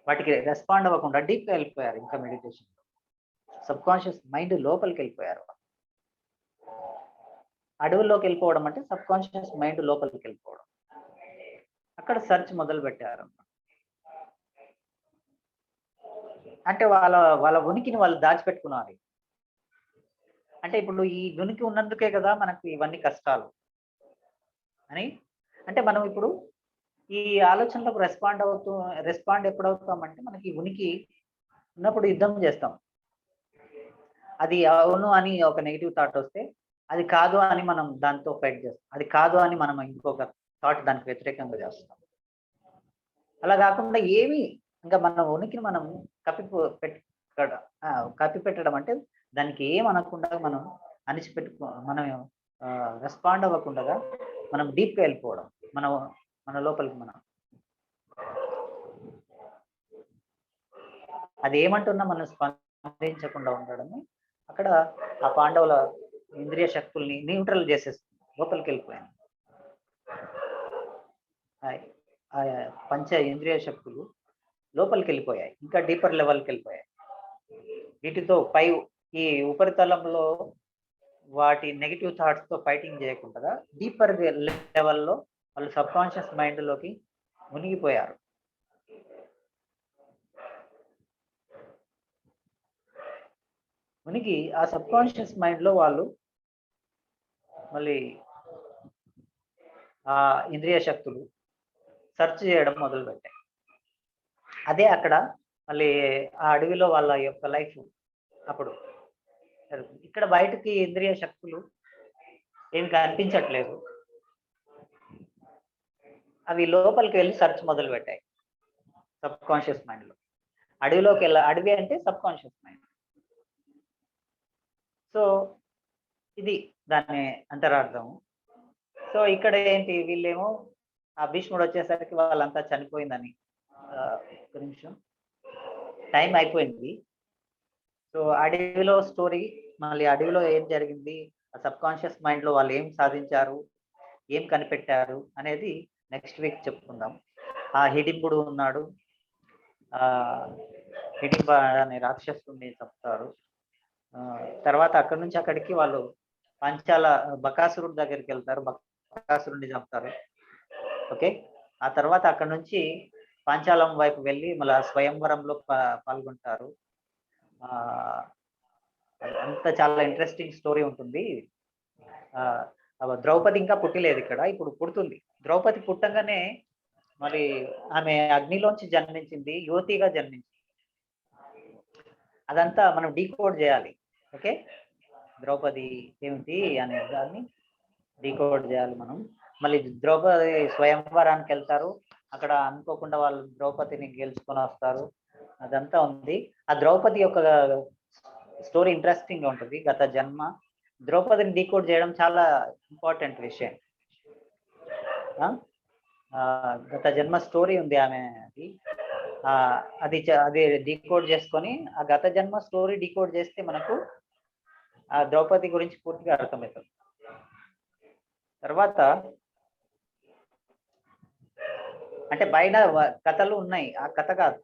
Speaker 1: వాటికి రెస్పాండ్ అవ్వకుండా డీప్గా వెళ్ళిపోయారు. ఇంకా మెడిటేషన్ సబ్ కాన్షియస్ మైండ్ లోపలికి వెళ్ళిపోయారు. అడవుల్లోకి వెళ్ళిపోవడం అంటే సబ్ కాన్షియస్ మైండ్ లోపలికి వెళ్ళిపోవడం. అక్కడ సర్చ్ మొదలు పెట్టారు. అంటే వాళ్ళ ఉనికిని వాళ్ళు దాచిపెట్టుకున్నారు. అంటే ఇప్పుడు ఈ ఉనికి ఉన్నందుకే కదా మనకు ఇవన్నీ కష్టాలు అని. అంటే మనం ఇప్పుడు ఈ ఆలోచనలకు రెస్పాండ్ ఎప్పుడు అవుతామంటే మనకి ఉనికి ఉన్నప్పుడు యుద్ధం చేస్తాం. అది అవును అని ఒక నెగిటివ్ థాట్ వస్తే, అది కాదు అని మనం దాంతో ఫైట్ చేస్తాం. అది కాదు అని మనం ఇంకొక థాట్ దానికి వ్యతిరేకంగా చేస్తాం. అలా కాకుండా ఏమి, ఇంకా మన ఉనికిని మనం కప్పి పెట్టడం అంటే దానికి ఏం అనకుండా మనం మనం రెస్పాండ్ అవ్వకుండా మనం డీప్గా వెళ్ళిపోవడం, మన లోపలికి మనం అది ఏమంటున్నా మనం స్పందించకుండా ఉండడమే. అక్కడ ఆ పాండవుల ఇంద్రియ శక్తుల్ని న్యూట్రల్ చేసేస్తుంది, లోపలికి వెళ్ళిపోయాను. ఆ పంచ ఇంద్రియ శక్తులు లోపలికి వెళ్ళిపోయాయి, ఇంకా డీపర్ లెవెల్కి వెళ్ళిపోయాయి. వీటితో ఈ ఉపరితలంలో వాటి నెగిటివ్ థాట్స్ తో ఫైటింగ్ చేయకుండా డీపర్ లెవెల్లో వాళ్ళు సబ్ కాన్షియస్ మైండ్ లోకి మునిగిపోయారు. మునిగి ఆ సబ్ కాన్షియస్ మైండ్ లో వాళ్ళు మళ్ళీ ఆ ఇంద్రియ శక్తులు సెర్చ్ చేయడం మొదలు పెట్టాయి. అదే అక్కడ మళ్ళీ ఆ అడవిలో వాళ్ళ యొక్క లైఫ్ అప్పుడు ఇక్కడ బయటకి ఇంద్రియ శక్తులు ఏమి కనిపించట్లేదు, అవి లోపలికి వెళ్ళి సెర్చ్ మొదలు పెట్టాయి సబ్ కాన్షియస్ మైండ్ లో. అడవి అంటే సబ్ కాన్షియస్ మైండ్. సో ఇది దాని అంతరార్థం. సో ఇక్కడ ఏంటి, వీళ్ళేమో ఆ భీష్ముడు వచ్చేసరికి వాళ్ళంతా చనిపోయిందని, ఒక నిమిషం టైం అయిపోయింది. సో అడవిలో స్టోరీ, మళ్ళీ అడవిలో ఏం జరిగింది, ఆ సబ్ కాన్షియస్ మైండ్ లో వాళ్ళు ఏం సాధించారు, ఏం కనిపెట్టారు అనేది నెక్స్ట్ వీక్ చెప్పుకుందాం. ఆ హిడింబుడు ఉన్నాడు, ఆ హిడింబ అనే రాక్షసుని చంపుతారు. తర్వాత అక్కడి నుంచి అక్కడికి వాళ్ళు పంచాల బకాసురుడి దగ్గరికి వెళ్తారు, బకాసురుడిని చంపుతారు. ఓకే, ఆ తర్వాత అక్కడ నుంచి పాంచాలం వైపు వెళ్ళి మళ్ళీ స్వయంవరంలో పాల్గొంటారు. అంత చాలా ఇంట్రెస్టింగ్ స్టోరీ ఉంటుంది. ద్రౌపది ఇంకా పుట్టలేదు ఇక్కడ, ఇప్పుడు పుడుతుంది. ద్రౌపది పుట్టంగానే మరి ఆమె అగ్నిలోంచి జన్మించింది, యువతిగా జన్మించింది. అదంతా మనం డీకోడ్ చేయాలి. ఓకే, ద్రౌపది ఏమిటి అనే దాన్ని డీకోడ్ చేయాలి మనం. మళ్ళీ ద్రౌపది స్వయంవరానికి వెళ్తారు, అక్కడ అనుకోకుండా వాళ్ళు ద్రౌపదిని గెలుచుకొని వస్తారు. అదంతా ఉంది. ఆ ద్రౌపది యొక్క స్టోరీ ఇంట్రెస్టింగ్ గా ఉంటుంది. గత జన్మ ద్రౌపదిని డీకోడ్ చేయడం చాలా ఇంపార్టెంట్ విషయం. గత జన్మ స్టోరీ ఉంది ఆమె అది డీకోడ్ చేసుకొని ఆ గత జన్మ స్టోరీ డీకోడ్ చేస్తే మనకు ఆ ద్రౌపది గురించి పూర్తిగా అర్థమవుతుంది. తర్వాత అంటే బయట కథలు ఉన్నాయి, ఆ కథ కాదు,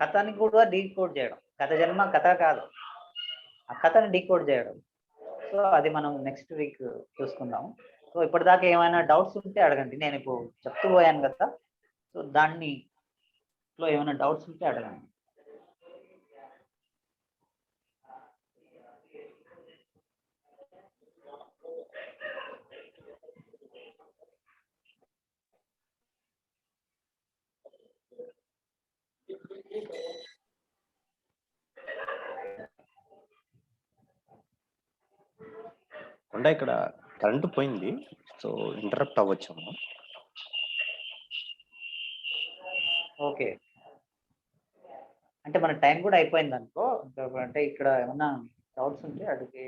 Speaker 1: కథని కూడా డీకోడ్ చేయడం. గత జన్మ కథ కాదు, ఆ కథని డీకోడ్ చేయడం. సో అది మనం నెక్స్ట్ వీక్ చూసుకుందాం. సో ఇప్పటిదాకా ఏమైనా డౌట్స్ ఉంటే అడగండి. నేను ఇప్పుడు చెప్తూ పోయాను కదా, సో దానిలో ఏమైనా డౌట్స్ ఉంటే అడగండి.
Speaker 2: అంటే ఇక్కడ కరెంటు పోయింది, సో ఇంటరప్ట్ అవ్వచ్చాము.
Speaker 1: ఓకే, అంటే మన టైం కూడా అయిపోయింది అనుకో. అంటే ఇక్కడ ఏమన్నా డౌట్స్ ఉంటే అడిగే